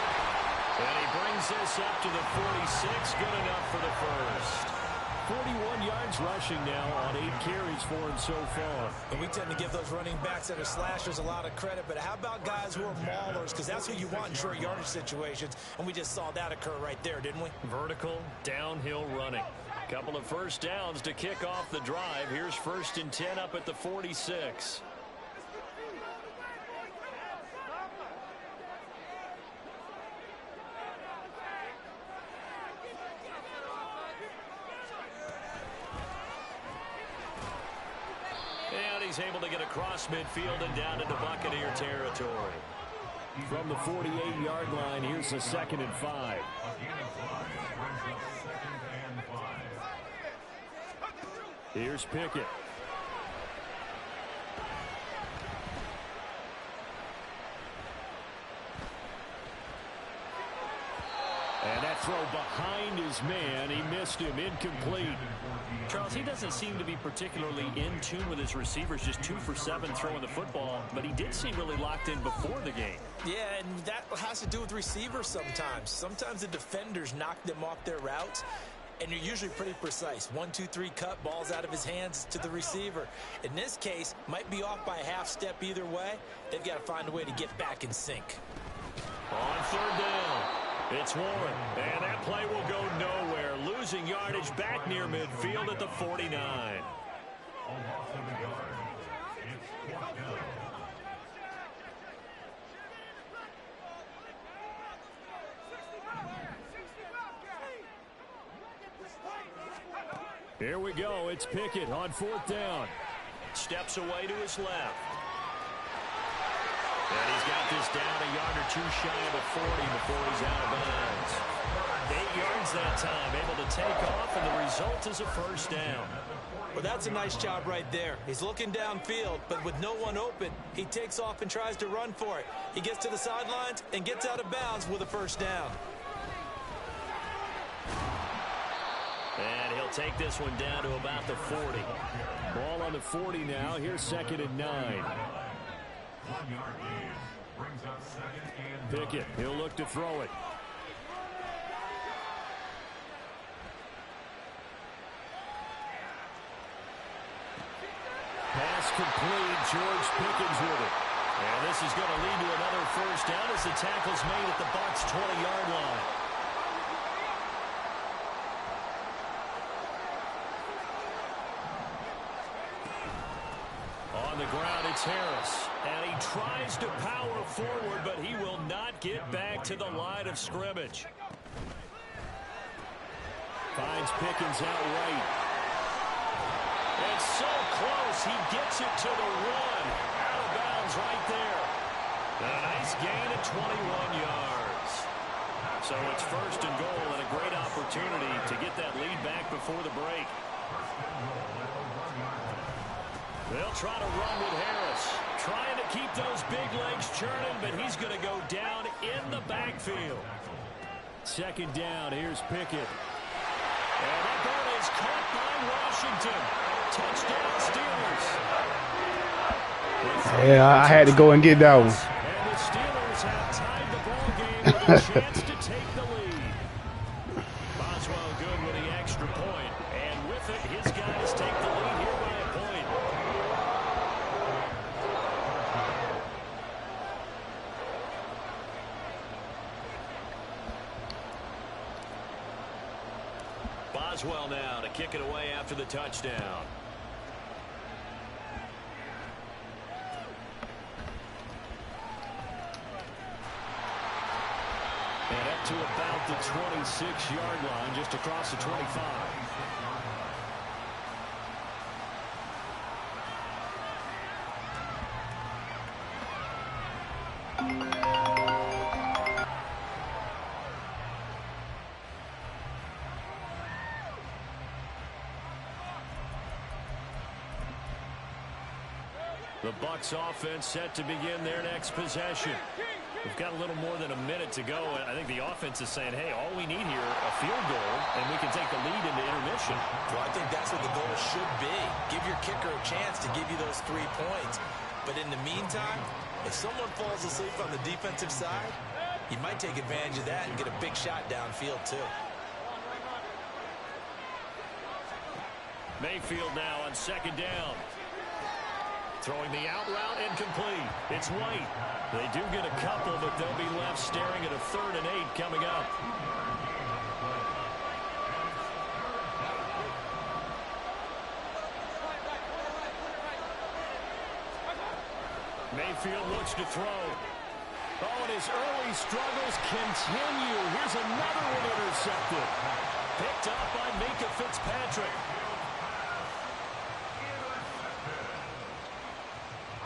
And he brings this up to the 46, good enough for the first. 41 yards rushing now on 8 carries for him so far. And we tend to give those running backs that are slashers a lot of credit, but how about guys who are maulers? Because that's who you want in short yardage situations, and we just saw that occur right there, didn't we? Vertical, downhill running. Couple of first downs to kick off the drive. Here's 1st and 10 up at the 46. And he's able to get across midfield and down into Buccaneer territory. From the 48-yard line, here's a 2nd and 5. Here's Pickett. And that throw behind his man. He missed him. Incomplete. Charles, he doesn't seem to be particularly in tune with his receivers, just 2 for 7 throwing the football, but he did seem really locked in before the game. Yeah, and that has to do with receivers sometimes. Sometimes the defenders knock them off their routes, and you're usually pretty precise. 1, 2, 3 cut, balls out of his hands to the receiver. In this case, might be off by a half step either way. They've got to find a way to get back in sync. On third down, it's Warren, and that play will go nowhere. Losing yardage back near midfield at the 49. A loss of a yard. It's 4th down. Here we go. It's Pickett on 4th down. Steps away to his left. And he's got this down a yard or 2 shy of the 40 before he's out of bounds. 8 yards that time, able to take off, and the result is a first down. Well, that's a nice job right there. He's looking downfield, but with no one open, he takes off and tries to run for it. He gets to the sidelines and gets out of bounds with a first down. And he'll take this one down to about the 40. Ball on the 40 now. Here's 2nd and 9. 1 yard gain brings up 2nd and 9. Pickett, he'll look to throw it. Pass complete. George Pickens with it. And this is going to lead to another first down as the tackle's made at the Bucs' 20-yard line. On the ground, it's Harris. And he tries to power forward, but he will not get back to the line of scrimmage. Finds Pickens out right. It's so close. He gets it to the 1. Out of bounds right there. And a nice gain at 21 yards. So it's 1st and goal and a great opportunity to get that lead back before the break. They'll try to run with Harris. Trying to keep those big legs churning, but he's going to go down in the backfield. 2nd down, here's Pickett. And that ball is caught by Washington. Touchdown Steelers. Yeah, I had to go and get that one. And the Steelers have tied the ball game with a chance to take the lead. Boswell good with the extra point. And with it, his guys take the lead here by a point. Boswell now to kick it away after the touchdown. And up to about the 26-yard line, just across the 25. The Bucs offense set to begin their next possession. We've got a little more than a minute to go, and I think the offense is saying, hey, all we need here, a field goal, and we can take the lead into intermission. Well, I think that's what the goal should be. Give your kicker a chance to give you those 3 points. But in the meantime, if someone falls asleep on the defensive side, you might take advantage of that and get a big shot downfield, too. Mayfield now on 2nd down. Throwing the out route incomplete. It's White. They do get a couple, but they'll be left staring at a 3rd and 8 coming up. Mayfield looks to throw. Oh, and his early struggles continue. Here's another one intercepted. Picked up by Minka Fitzpatrick.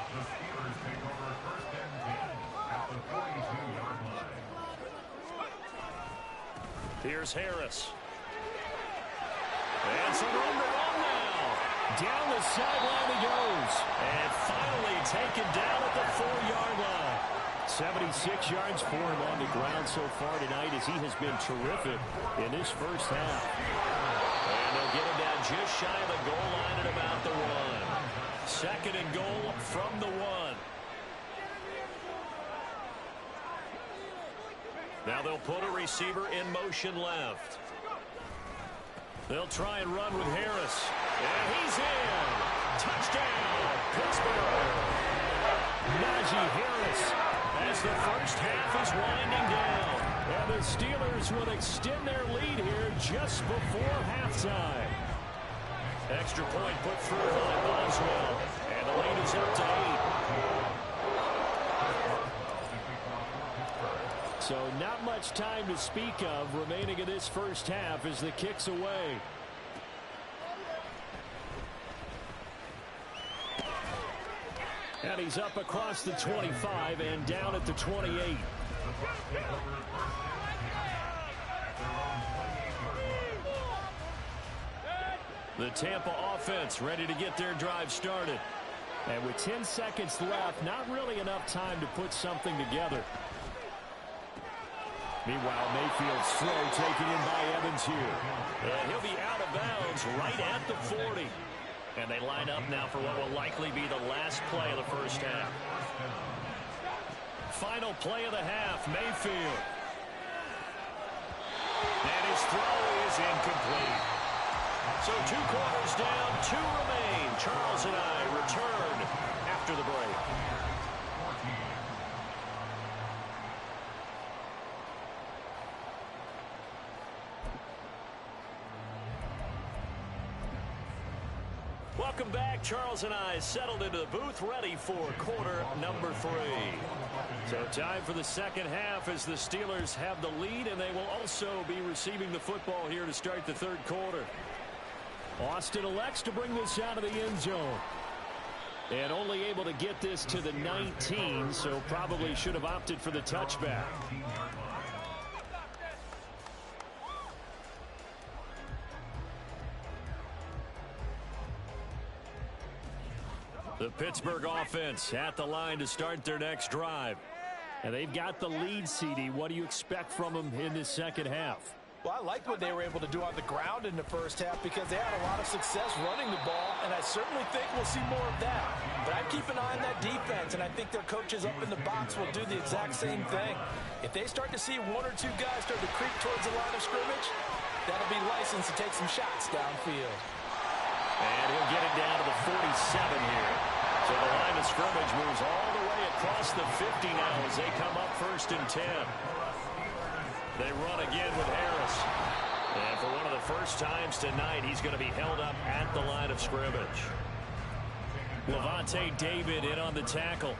The Steelers take over 1st and 10 at the 42-yard line. Here's Harris. And some room to run now. Down the sideline he goes. And finally taken down at the 4-yard line. 76 yards for him on the ground so far tonight as he has been terrific in this first half. And they'll get him down just shy of the goal line at about the 1. Second and goal from the 1. Now they'll put a receiver in motion left. They'll try and run with Harris. And he's in. Touchdown, Pittsburgh. Najee Harris as the first half is winding down. And the Steelers will extend their lead here just before halftime. Extra point put through by Boswell. And the lead is up to 8. So not much time to speak of remaining in this first half as the kick's away. And he's up across the 25 and down at the 28. The Tampa offense ready to get their drive started. And with 10 seconds left, not really enough time to put something together. Meanwhile, Mayfield's throw taken in by Evans here. And he'll be out of bounds right at the 40. And they line up now for what will likely be the last play of the first half. Final play of the half, Mayfield. And his throw is incomplete. So 2 quarters down, 2 remain. Charles and I return after the break. Welcome back. Charles and I settled into the booth ready for quarter number 3. So time for the second half as the Steelers have the lead, and they will also be receiving the football here to start the third quarter. Austin elects to bring this out of the end zone. And only able to get this to the 19, so probably should have opted for the touchback. The Pittsburgh offense at the line to start their next drive. And they've got the lead, CD. What do you expect from them in this second half? Well, I liked what they were able to do on the ground in the first half because they had a lot of success running the ball, and I certainly think we'll see more of that. But I'd keep an eye on that defense, and I think their coaches up in the box will do the exact same thing. If they start to see 1 or 2 guys start to creep towards the line of scrimmage, that'll be licensed to take some shots downfield. And he'll get it down to the 47 here. So the line of scrimmage moves all the way across the 50 now as they come up 1st and 10. They run again with Harris. And for one of the first times tonight, he's going to be held up at the line of scrimmage. Levante David in on the tackle.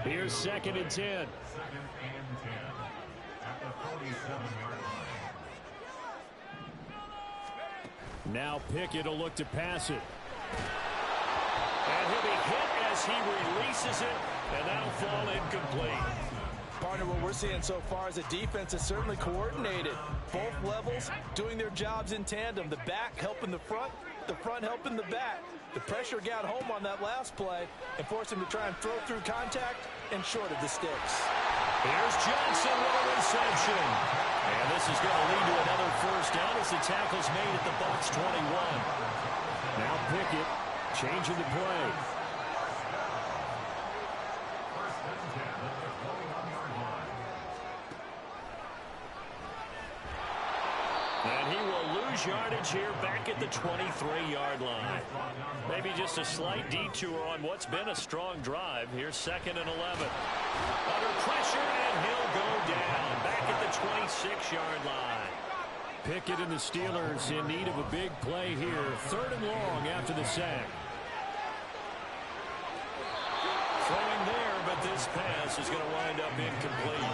Here's 2nd and 10. Now Pickett will look to pass it. And he'll be hit as he releases it, and that'll fall incomplete. Partner, what we're seeing so far is the defense is certainly coordinated. Both levels doing their jobs in tandem. The back helping the front helping the back. The pressure got home on that last play and forced him to try and throw through contact and short of the sticks. Here's Johnson with a reception. And this is going to lead to another first down as the tackle's made at the Bucs 21. Now Pickett changing the play. And he will lose yardage here back at the 23-yard line. Maybe just a slight detour on what's been a strong drive. Here's 2nd and 11. Under pressure, and he'll go down back at the 26-yard line. Pickett and the Steelers in need of a big play here. 3rd and long after the sack. Throwing there, but this pass is going to wind up incomplete.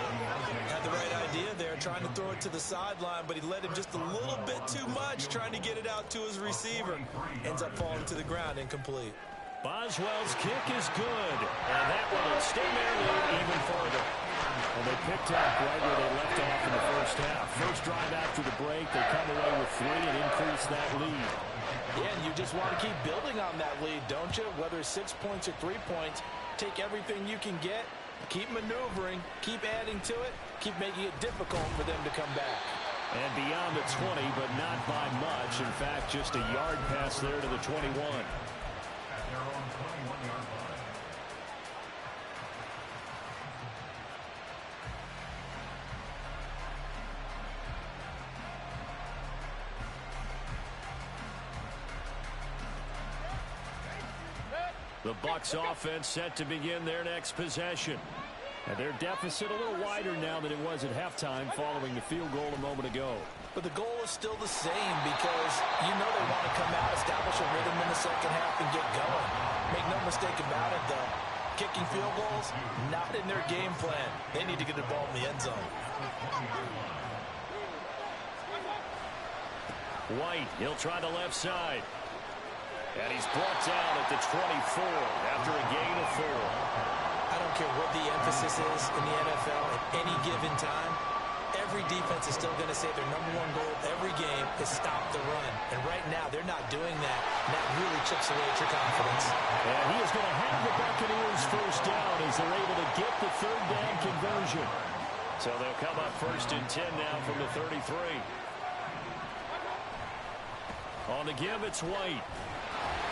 Had the right idea there, trying to throw it to the sideline, but he led him just a little bit too much, trying to get it out to his receiver. Ends up falling to the ground, incomplete. Boswell's kick is good, and that will extend their lead even further. Well, they picked up right where they left off in the first half. First drive after the break, they come away with 3 and increase that lead. Yeah, and you just want to keep building on that lead, don't you? Whether it's 6 points or 3 points, take everything you can get Keep maneuvering, keep adding to it, keep making it difficult for them to come back. And beyond the 20, but not by much. In fact, just a yard pass there to the 21. The Bucs offense set to begin their next possession. And their deficit a little wider now than it was at halftime following the field goal a moment ago. But the goal is still the same because you know they want to come out, establish a rhythm in the second half, and get going. Make no mistake about it, though. Kicking field goals, not in their game plan. They need to get the ball in the end zone. White, he'll try the left side. And he's brought down at the 24 after a gain of 4. I don't care what the emphasis is in the NFL at any given time. Every defense is still going to say their #1 goal every game is stop the run. And right now, they're not doing that. And that really chips away at your confidence. And he is going to have the Buccaneers first down as they're able to get the third down conversion. So they'll come up first and 10 now from the 33. On the give, it's White.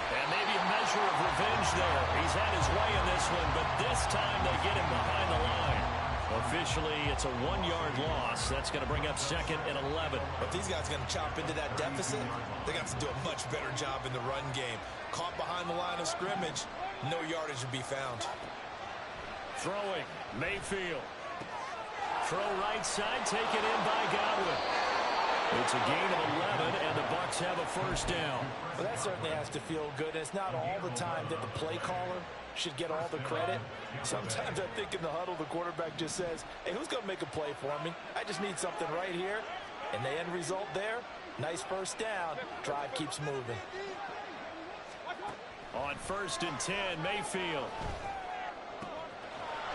And maybe a measure of revenge there. He's had his way in this one, but this time they get him behind the line. Officially, it's a 1-yard loss. That's going to bring up 2nd and 11. But these guys are going to chop into that deficit. They got to do a much better job in the run game. Caught behind the line of scrimmage, no yardage to be found. Throwing, Mayfield. Throw right side, taken in by Godwin. It's a gain of 11, and the Bucs have a first down. Well, that certainly has to feel good. And it's not all the time that the play caller should get all the credit. Sometimes I think in the huddle, the quarterback just says, hey, who's going to make a play for me? I just need something right here. And the end result there, nice first down. Drive keeps moving. On 1st and 10, Mayfield.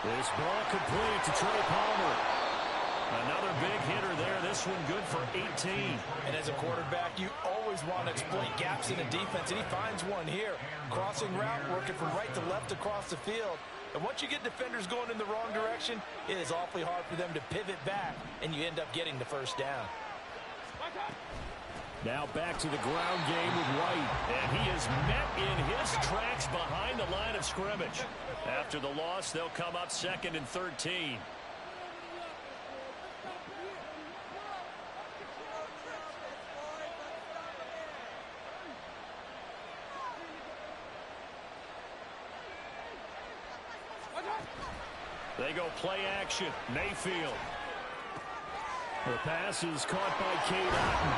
This ball complete to Trey Palmer. Another big hitter there. This one good for 18. And as a quarterback, you always want to exploit gaps in the defense, and he finds one here. Crossing route, working from right to left across the field. And once you get defenders going in the wrong direction, it is awfully hard for them to pivot back, and you end up getting the first down. Now back to the ground game with White. And he is met in his tracks behind the line of scrimmage. After the loss, they'll come up 2nd and 13. They go play action. Mayfield. The pass is caught by Cade Otton.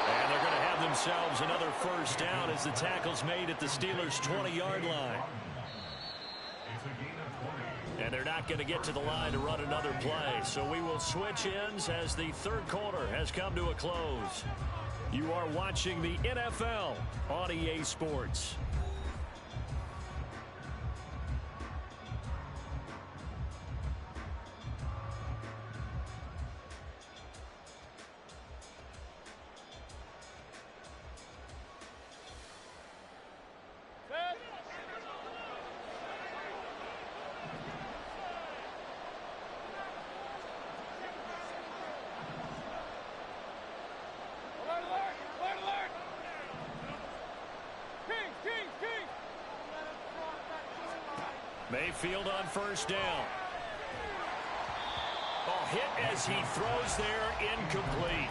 And they're going to have themselves another first down as the tackle's made at the Steelers' 20-yard line. And they're not going to get to the line to run another play. So we will switch ends as the third quarter has come to a close. You are watching the NFL on EA Sports. Mayfield on first down. Oh, hit as he throws there, incomplete.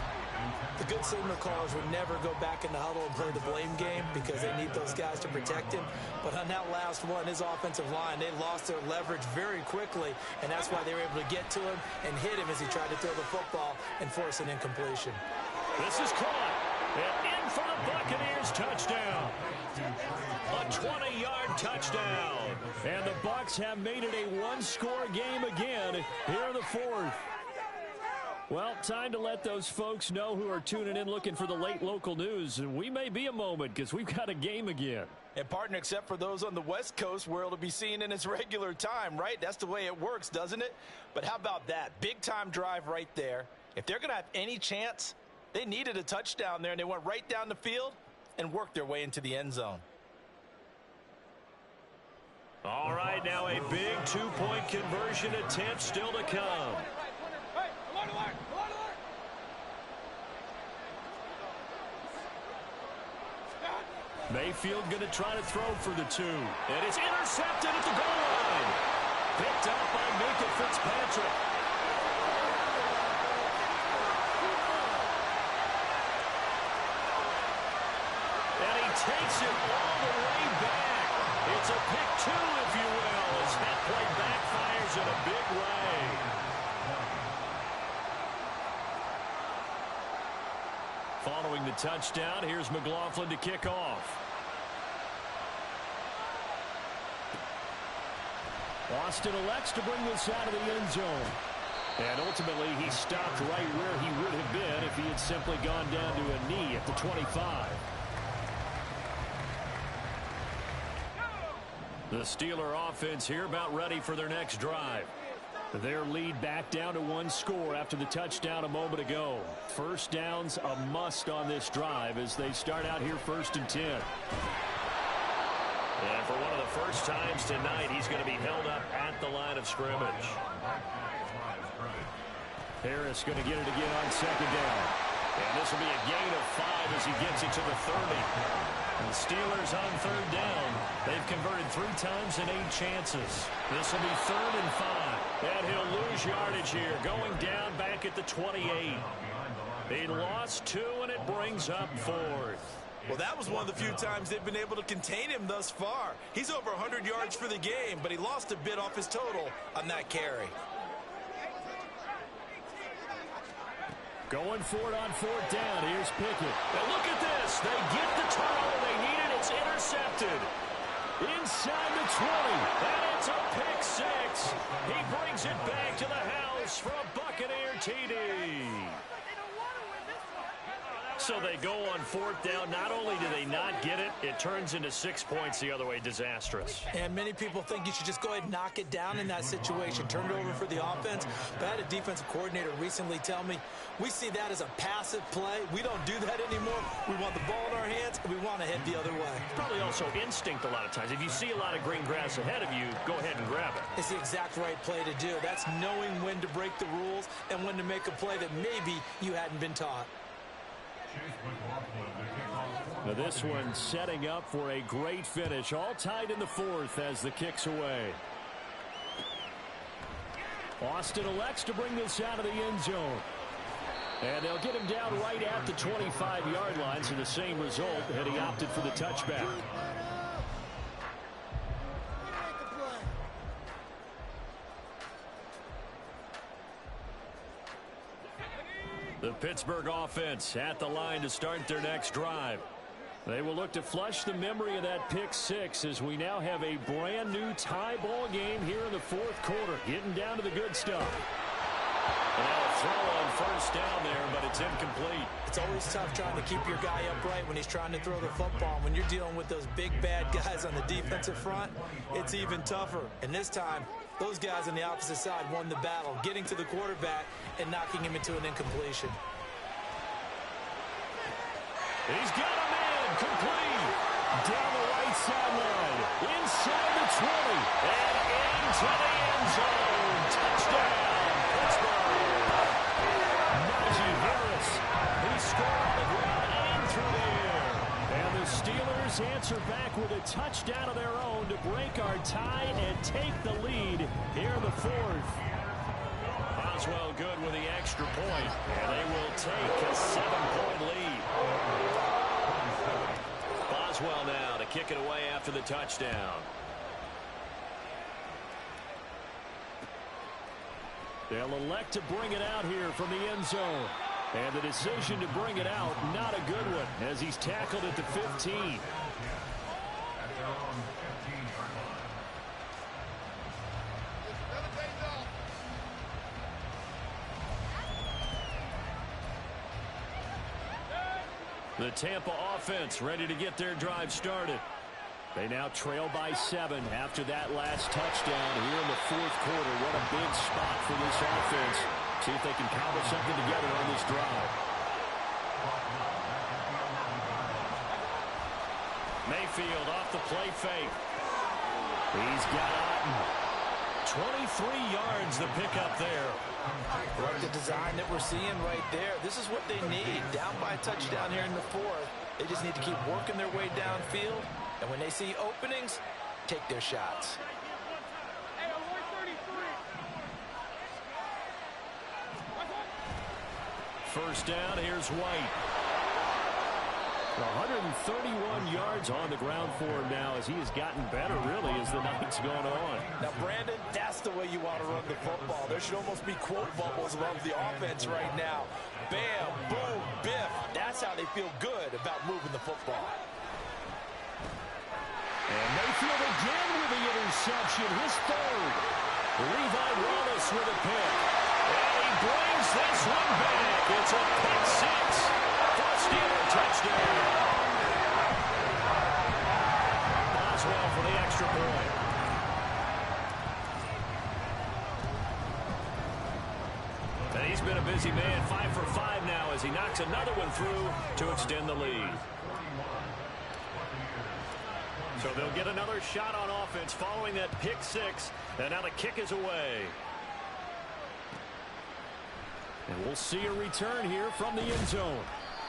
The good signal callers would never go back in the huddle and play the blame game because they need those guys to protect him. But on that last one, his offensive line, they lost their leverage very quickly, and that's why they were able to get to him and hit him as he tried to throw the football and force an incompletion. This is caught. And in for the Buccaneers, touchdown. A 20-yard touchdown. And the Bucs have made it a one-score game again here in the fourth. Well, time to let those folks know who are tuning in looking for the late local news. And we may be a moment because we've got a game again. And partner, except for those on the West Coast where it'll be seen in its regular time, right? That's the way it works, doesn't it? But how about that? Big-time drive right there. If they're going to have any chance, they needed a touchdown there, and they went right down the field and worked their way into the end zone. All right, now a big two-point conversion attempt still to come. Mayfield going to try to throw for the 2. And it's intercepted at the goal line. Picked up by Minka Fitzpatrick. And he takes it all the way back. It's a pick 2, if you will, as that play backfires in a big way. Following the touchdown, here's McLaughlin to kick off. Austin elects to bring this out of the end zone. And ultimately, he stopped right where he would have been if he had simply gone down to a knee at the 25. The Steeler offense here about ready for their next drive. Their lead back down to 1 score after the touchdown a moment ago. First down's a must on this drive as they start out here 1st and 10. And for one of the first times tonight, he's going to be held up at the line of scrimmage. Harris going to get it again on 2nd down. And this will be a gain of 5 as he gets it to the 30. And the Steelers on 3rd down. They've converted 3 times in 8 chances. This will be 3rd and 5. And he'll lose yardage here, going down back at the 28. He lost 2, and it brings up 4th. Well, that was one of the few times they've been able to contain him thus far. He's over 100 yards for the game, but he lost a bit off his total on that carry. Going for it on 4th down. Here's Pickett. And look at this. They get the turnover they needed. It's intercepted. Inside the 20. And it's a pick 6. He brings it back to the house for a Buccaneer TD. So they go on 4th down. Not only do they not get it, it turns into 6 points the other way. Disastrous. And many people think you should just go ahead and knock it down in that situation. Turn it over for the offense. But I had a defensive coordinator recently tell me, we see that as a passive play. We don't do that anymore. We want the ball in our hands, and we want to head the other way. Probably also instinct a lot of times. If you see a lot of green grass ahead of you, go ahead and grab it. It's the exact right play to do. That's knowing when to break the rules and when to make a play that maybe you hadn't been taught. Now this one setting up for a great finish. All tied in the 4th as the kick's away. Austin elects to bring this out of the end zone. And they'll get him down right at the 25-yard line, so the same result had he opted for the touchback. The Pittsburgh offense at the line to start their next drive. They will look to flush the memory of that pick 6 as we now have a brand new tie ball game here in the 4th quarter. Getting down to the good stuff. And a throw on 1st down there, but it's incomplete. It's always tough trying to keep your guy upright when he's trying to throw the football. When you're dealing with those big bad guys on the defensive front, it's even tougher. And this time, those guys on the opposite side won the battle, getting to the quarterback and knocking him into an incompletion. He's got him in, complete. Down the right sideline, inside the 20, and into the end zone. Touchdown, Pittsburgh. Najee Harris, he scored on the ground and through the air. And the Steelers answer back with a touchdown of their own to break our tie and take the lead here in the 4th. Boswell good with the extra point, and they will take a 7-point lead. Boswell now to kick it away after the touchdown. They'll elect to bring it out here from the end zone. And the decision to bring it out, not a good one, as he's tackled at the 15. The Tampa offense ready to get their drive started. They now trail by 7 after that last touchdown here in the 4th quarter. What a big spot for this offense. See if they can cobble something together on this drive. Mayfield off the play fake. He's got Otten. 23 yards the pickup there. Like the design that we're seeing right there. This is what they need. Down by a touchdown here in the fourth. They just need to keep working their way downfield. And when they see openings, take their shots. First down, here's White. 131 yards on the ground for him now as he has gotten better, really, as the night's gone on. Now, Brandon, that's the way you want to run the football. There should almost be quote bubbles above the offense right now. Bam, boom, biff. That's how they feel good about moving the football. And Mayfield again with the interception, his third. Levi Wallace with a pick. And he brings this one back. It's a pick six. First Steeler touchdown. Boswell for the extra point. And he's been a busy man. 5 for 5 now as he knocks another one through to extend the lead. So they'll get another shot on offense following that pick six. And now the kick is away. And we'll see a return here from the end zone.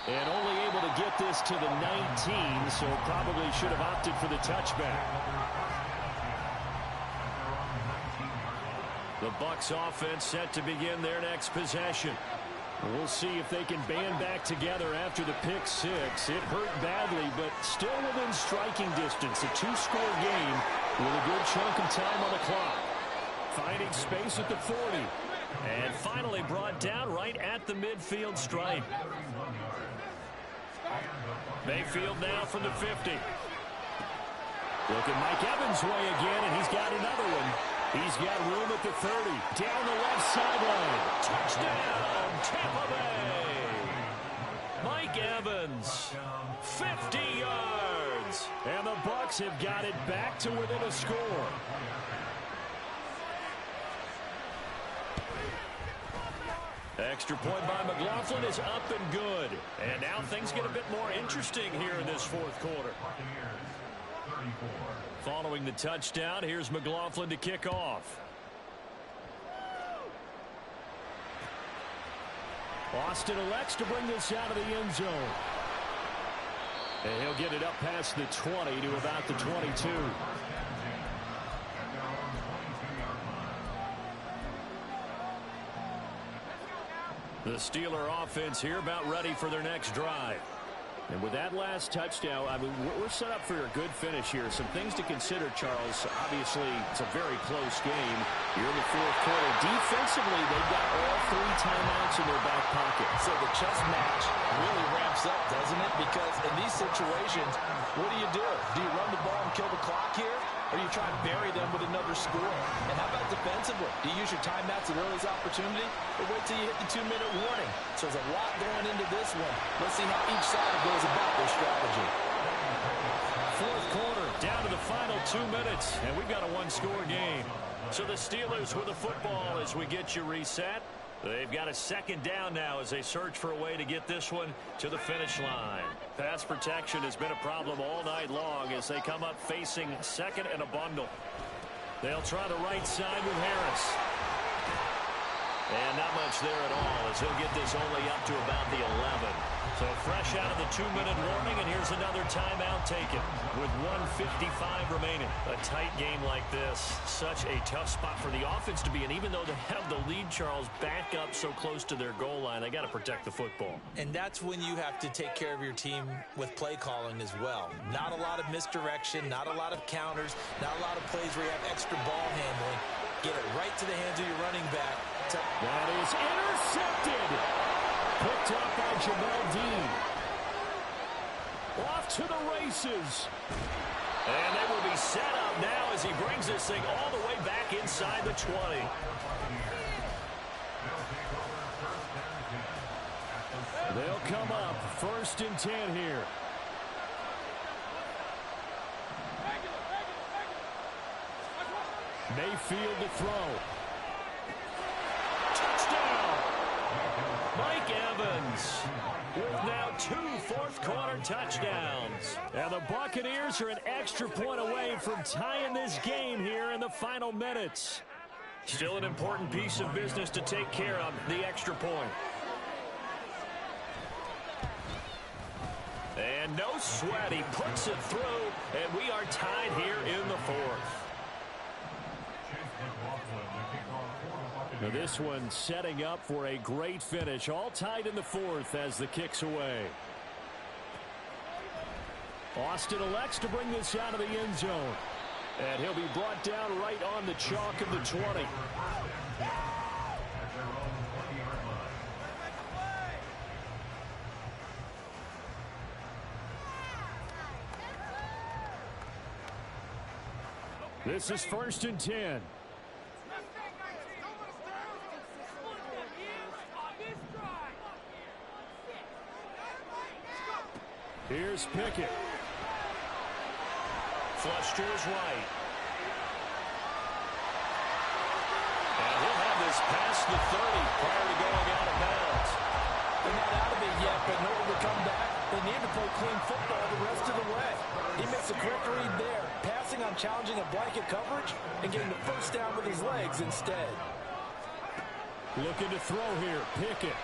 And only able to get this to the 19, so probably should have opted for the touchback. The Bucs offense set to begin their next possession. We'll see if they can band back together after the pick six. It hurt badly, but still within striking distance. A two-score game with a good chunk of time on the clock. Finding space at the 40. And finally brought down right at the midfield stripe. Mayfield now from the 50. Look at Mike Evans' way again, and he's got another one. He's got room at the 30. Down the left sideline. Touchdown, Tampa Bay. Mike Evans, 50 yards. And the Bucs have got it back to within a score. Extra point by McLaughlin is up and good. And now things get a bit more interesting here in this fourth quarter. Following the touchdown, here's McLaughlin to kick off. Austin elects to bring this out of the end zone. And he'll get it up past the 20 to about the 22. The Steeler offense here about ready for their next drive. And with that last touchdown, I mean, we're set up for a good finish here. Some things to consider, Charles. Obviously, it's a very close game. You're in the fourth quarter. Defensively, they've got all 3 timeouts in their back pocket. So the chess match really ramps up, doesn't it? Because in these situations, what do? Do you run the ball and kill the clock here? Or do you try and bury them with another score? And how about defensively? Do you use your timeouts at earliest opportunity? Or wait till you hit the 2-minute warning? So there's a lot going into this one. Let's see how each side goes about their strategy. Fourth quarter, down to the final 2 minutes. And we've got a one-score game. So the Steelers with the football as we get you reset. They've got a second down now as they search for a way to get this one to the finish line. Pass protection has been a problem all night long as they come up facing second and a bundle. They'll try the right side with Harris. And not much there at all as he'll get this only up to about the 11. So fresh out of the 2-minute warning, and here's another timeout taken with 1:55 remaining. A tight game like this, such a tough spot for the offense to be in. Even though they have the lead, Charles, back up so close to their goal line, they got to protect the football. And that's when you have to take care of your team with play calling as well. Not a lot of misdirection, not a lot of counters, not a lot of plays where you have extra ball handling. Get it right to the hands of your running back. That is intercepted. Picked up by Jamel Dean. Off to the races. And they will be set up now as he brings this thing all the way back inside the 20. They'll come up 1st and 10 here. Mayfield to throw. Touchdown! Mike Evans. wins. With now 2 fourth-quarter touchdowns. And the Buccaneers are an extra point away from tying this game here in the final minutes. Still an important piece of business to take care of, the extra point. And no sweat, he puts it through, and we are tied here in the fourth. Now this one setting up for a great finish, all tied in the fourth as the kick's away. Austin elects to bring this out of the end zone. And he'll be brought down right on the chalk of the 20. This is 1st and 10. Here's Pickett. Flush to his right. And he'll have this past the 30 prior to going out of bounds. They're not out of it yet, but in order to come back, they need to play clean football the rest of the way. He makes a correct read there, passing on challenging a blanket coverage and getting the first down with his legs instead. Looking to throw here, Pickett.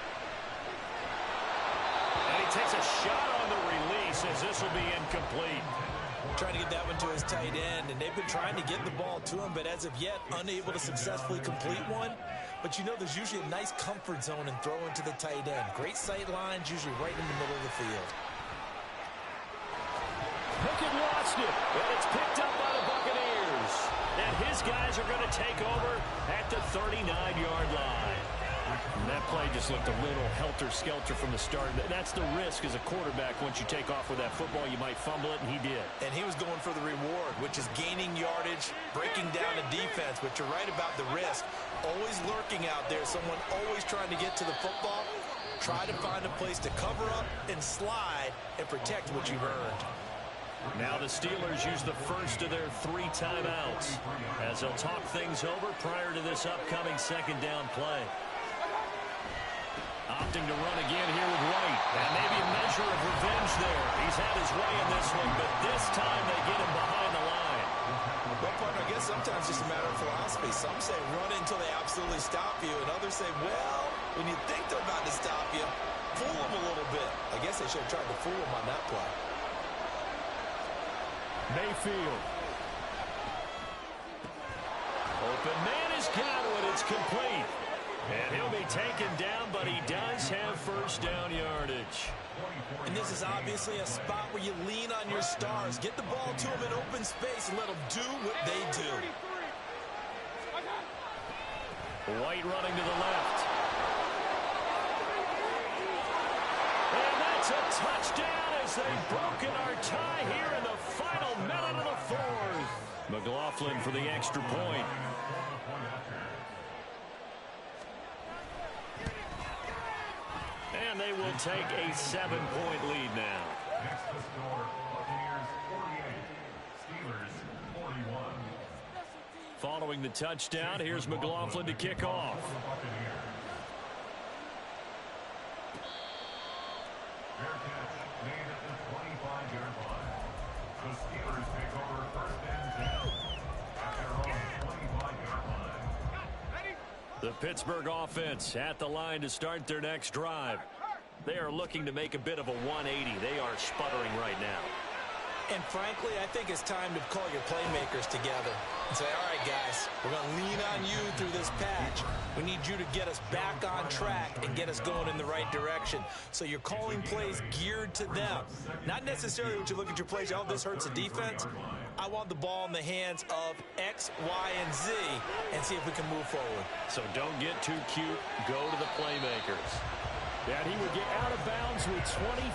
And he takes a shot on the release as this will be incomplete. Trying to get that one to his tight end, and they've been trying to get the ball to him, but as of yet, unable to successfully complete one. But you know there's usually a nice comfort zone in throwing to the tight end. Great sight lines, usually right in the middle of the field. Pickett lost it, and it's picked up by the Buccaneers. And his guys are going to take over at the 39-yard line. And that play just looked a little helter-skelter from the start. That's the risk as a quarterback. Once you take off with that football, you might fumble it, and he did. And he was going for the reward, which is gaining yardage, breaking down the defense. But you're right about the risk. Always lurking out there, someone always trying to get to the football. Try to find a place to cover up and slide and protect what you've earned. Now the Steelers use the first of their 3 timeouts as they'll talk things over prior to this upcoming second down play. Opting to run again here with White. And maybe a measure of revenge there. He's had his way in this one, but this time they get him behind the line. Well, partner, I guess sometimes it's just a matter of philosophy. Some say run until they absolutely stop you, and others say, well, when you think they're about to stop you, fool them a little bit. I guess they should have tried to fool them on that play. Mayfield. Open man is got it. It's complete. And he'll be taken down, but he does have first down yardage. And this is obviously a spot where you lean on your stars. Get the ball to them in open space and let them do what they do. White running to the left. And that's a touchdown as they've broken our tie here in the final minute of the fourth. McLaughlin for the extra point. And they will take a 7-point lead now. Next to score, Buccaneers 48, Steelers 41. Following the touchdown, here's McLaughlin to kick off. Fair catch made at the 25-yard line. The Steelers take over first and 10 at their own 25-yard line. The Pittsburgh offense at the line to start their next drive. They are looking to make a bit of a 180. They are sputtering right now. And frankly, I think it's time to call your playmakers together and say, all right, guys, we're going to lean on you through this patch. We need you to get us back on track and get us going in the right direction. So you're calling plays geared to them. Not necessarily what you look at your plays, oh, this hurts the defense. I want the ball in the hands of X, Y, and Z and see if we can move forward. So don't get too cute. Go to the playmakers. And he would get out of bounds with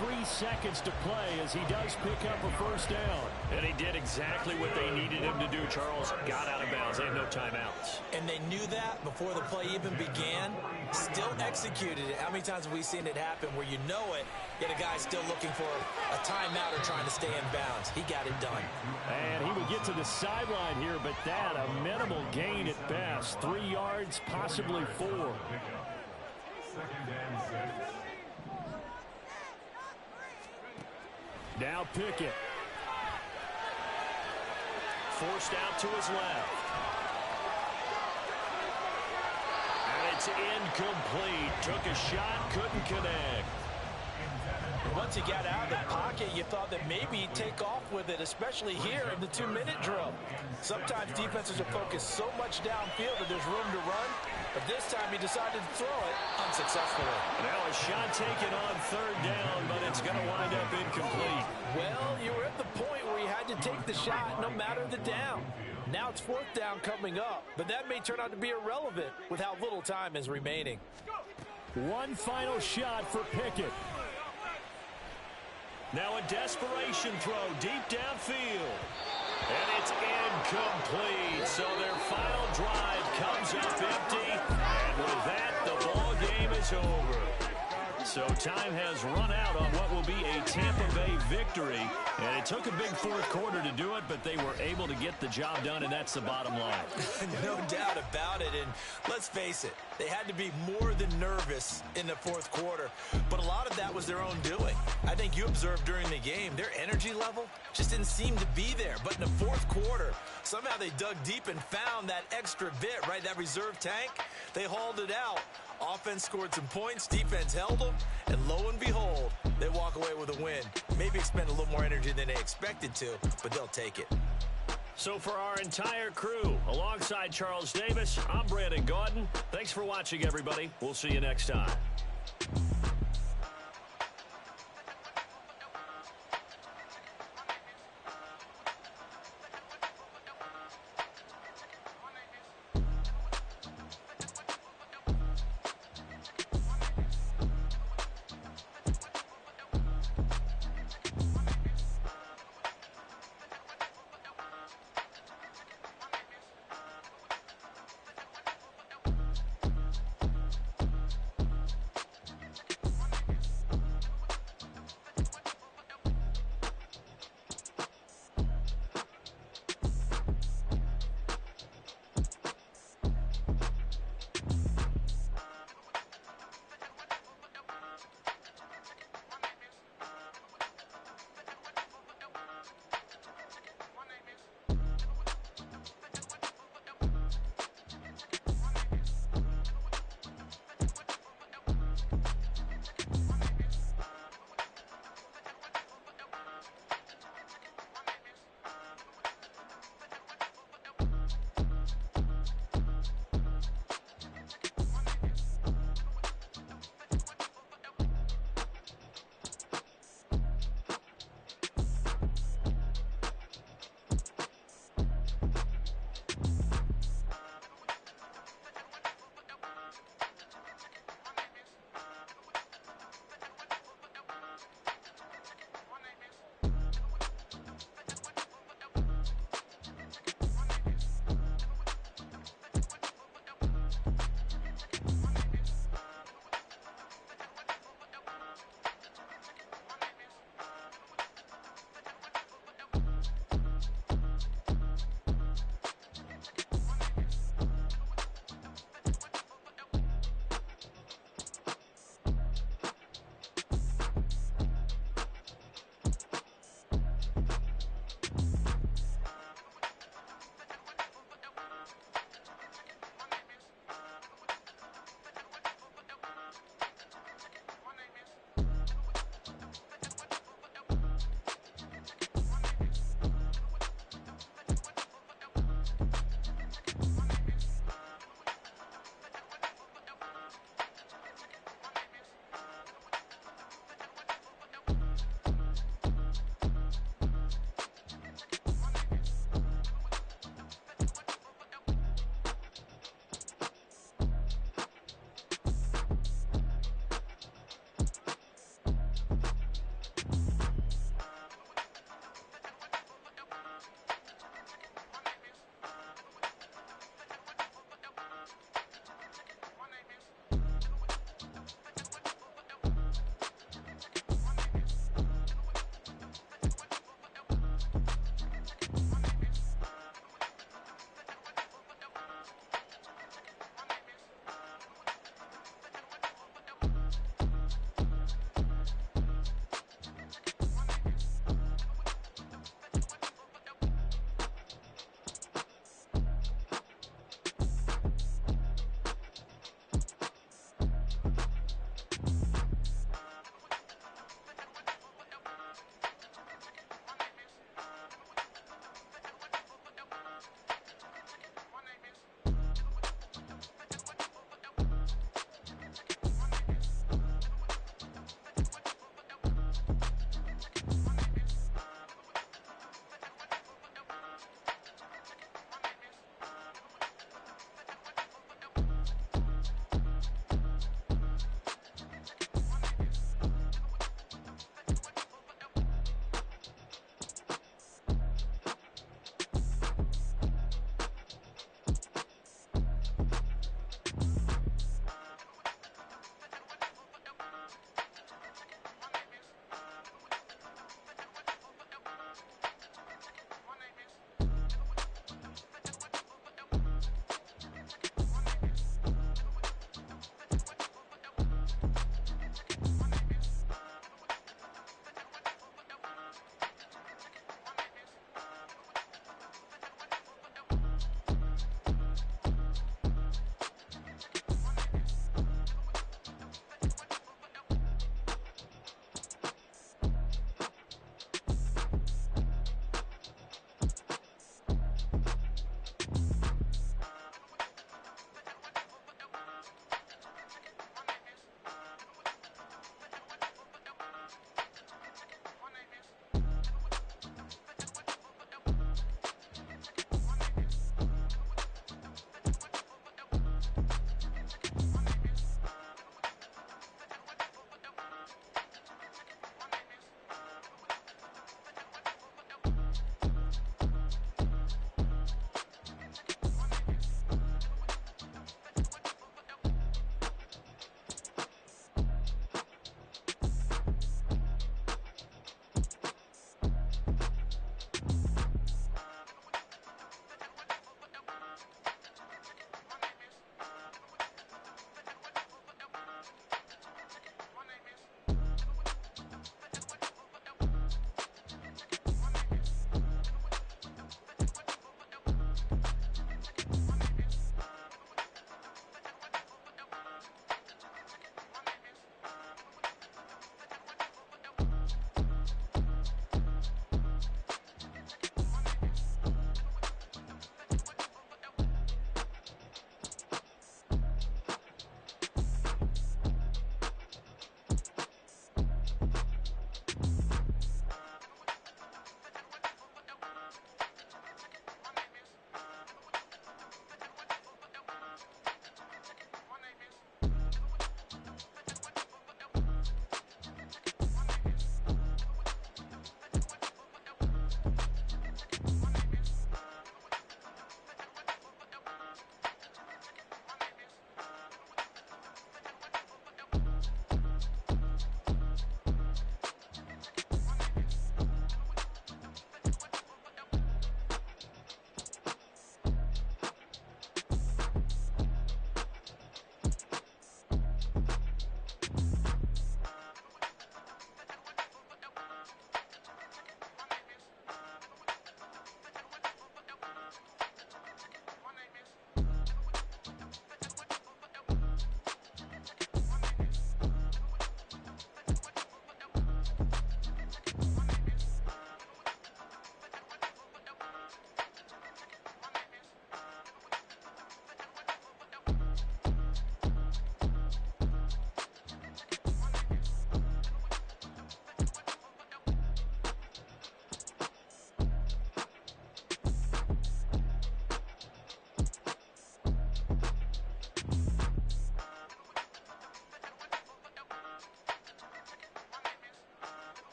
23 seconds to play as he does pick up a first down. And he did exactly what they needed him to do, Charles. Got out of bounds. They had no timeouts. And they knew that before the play even began. Still executed it. How many times have we seen it happen where you know it, yet a guy still looking for a timeout or trying to stay in bounds? He got it done. And he would get to the sideline here, but that a minimal gain at best. 3 yards, possibly 4. Second and 6. Now Pickett. Forced out to his left. And it's incomplete. Took a shot, couldn't connect. Once he got out of the pocket, you thought that maybe he'd take off with it, especially here in the 2-minute drill. Sometimes defenses are focused so much downfield that there's room to run, but this time he decided to throw it unsuccessfully. Now a shot taken on third down, but it's going to wind up incomplete. Well, you were at the point where you had to take the shot no matter the down. Now it's fourth down coming up, but that may turn out to be irrelevant with how little time is remaining. One final shot for Pickett. Now a desperation throw deep downfield. And it's incomplete. So their final drive comes up empty. And with that, the ball game is over. So time has run out on what will be a Tampa Bay victory. And it took a big fourth quarter to do it, but they were able to get the job done, and that's the bottom line. No doubt about it. And let's face it, they had to be more than nervous in the fourth quarter. But a lot of that was their own doing. I think you observed during the game, their energy level just didn't seem to be there. But in the fourth quarter, somehow they dug deep and found that extra bit, right, that reserve tank. They hauled it out. Offense scored some points, defense held them, and lo and behold, they walk away with a win. Maybe expend a little more energy than they expected to, but they'll take it. So for our entire crew, alongside Charles Davis, I'm Brandon Gaudin. Thanks for watching, everybody. We'll see you next time.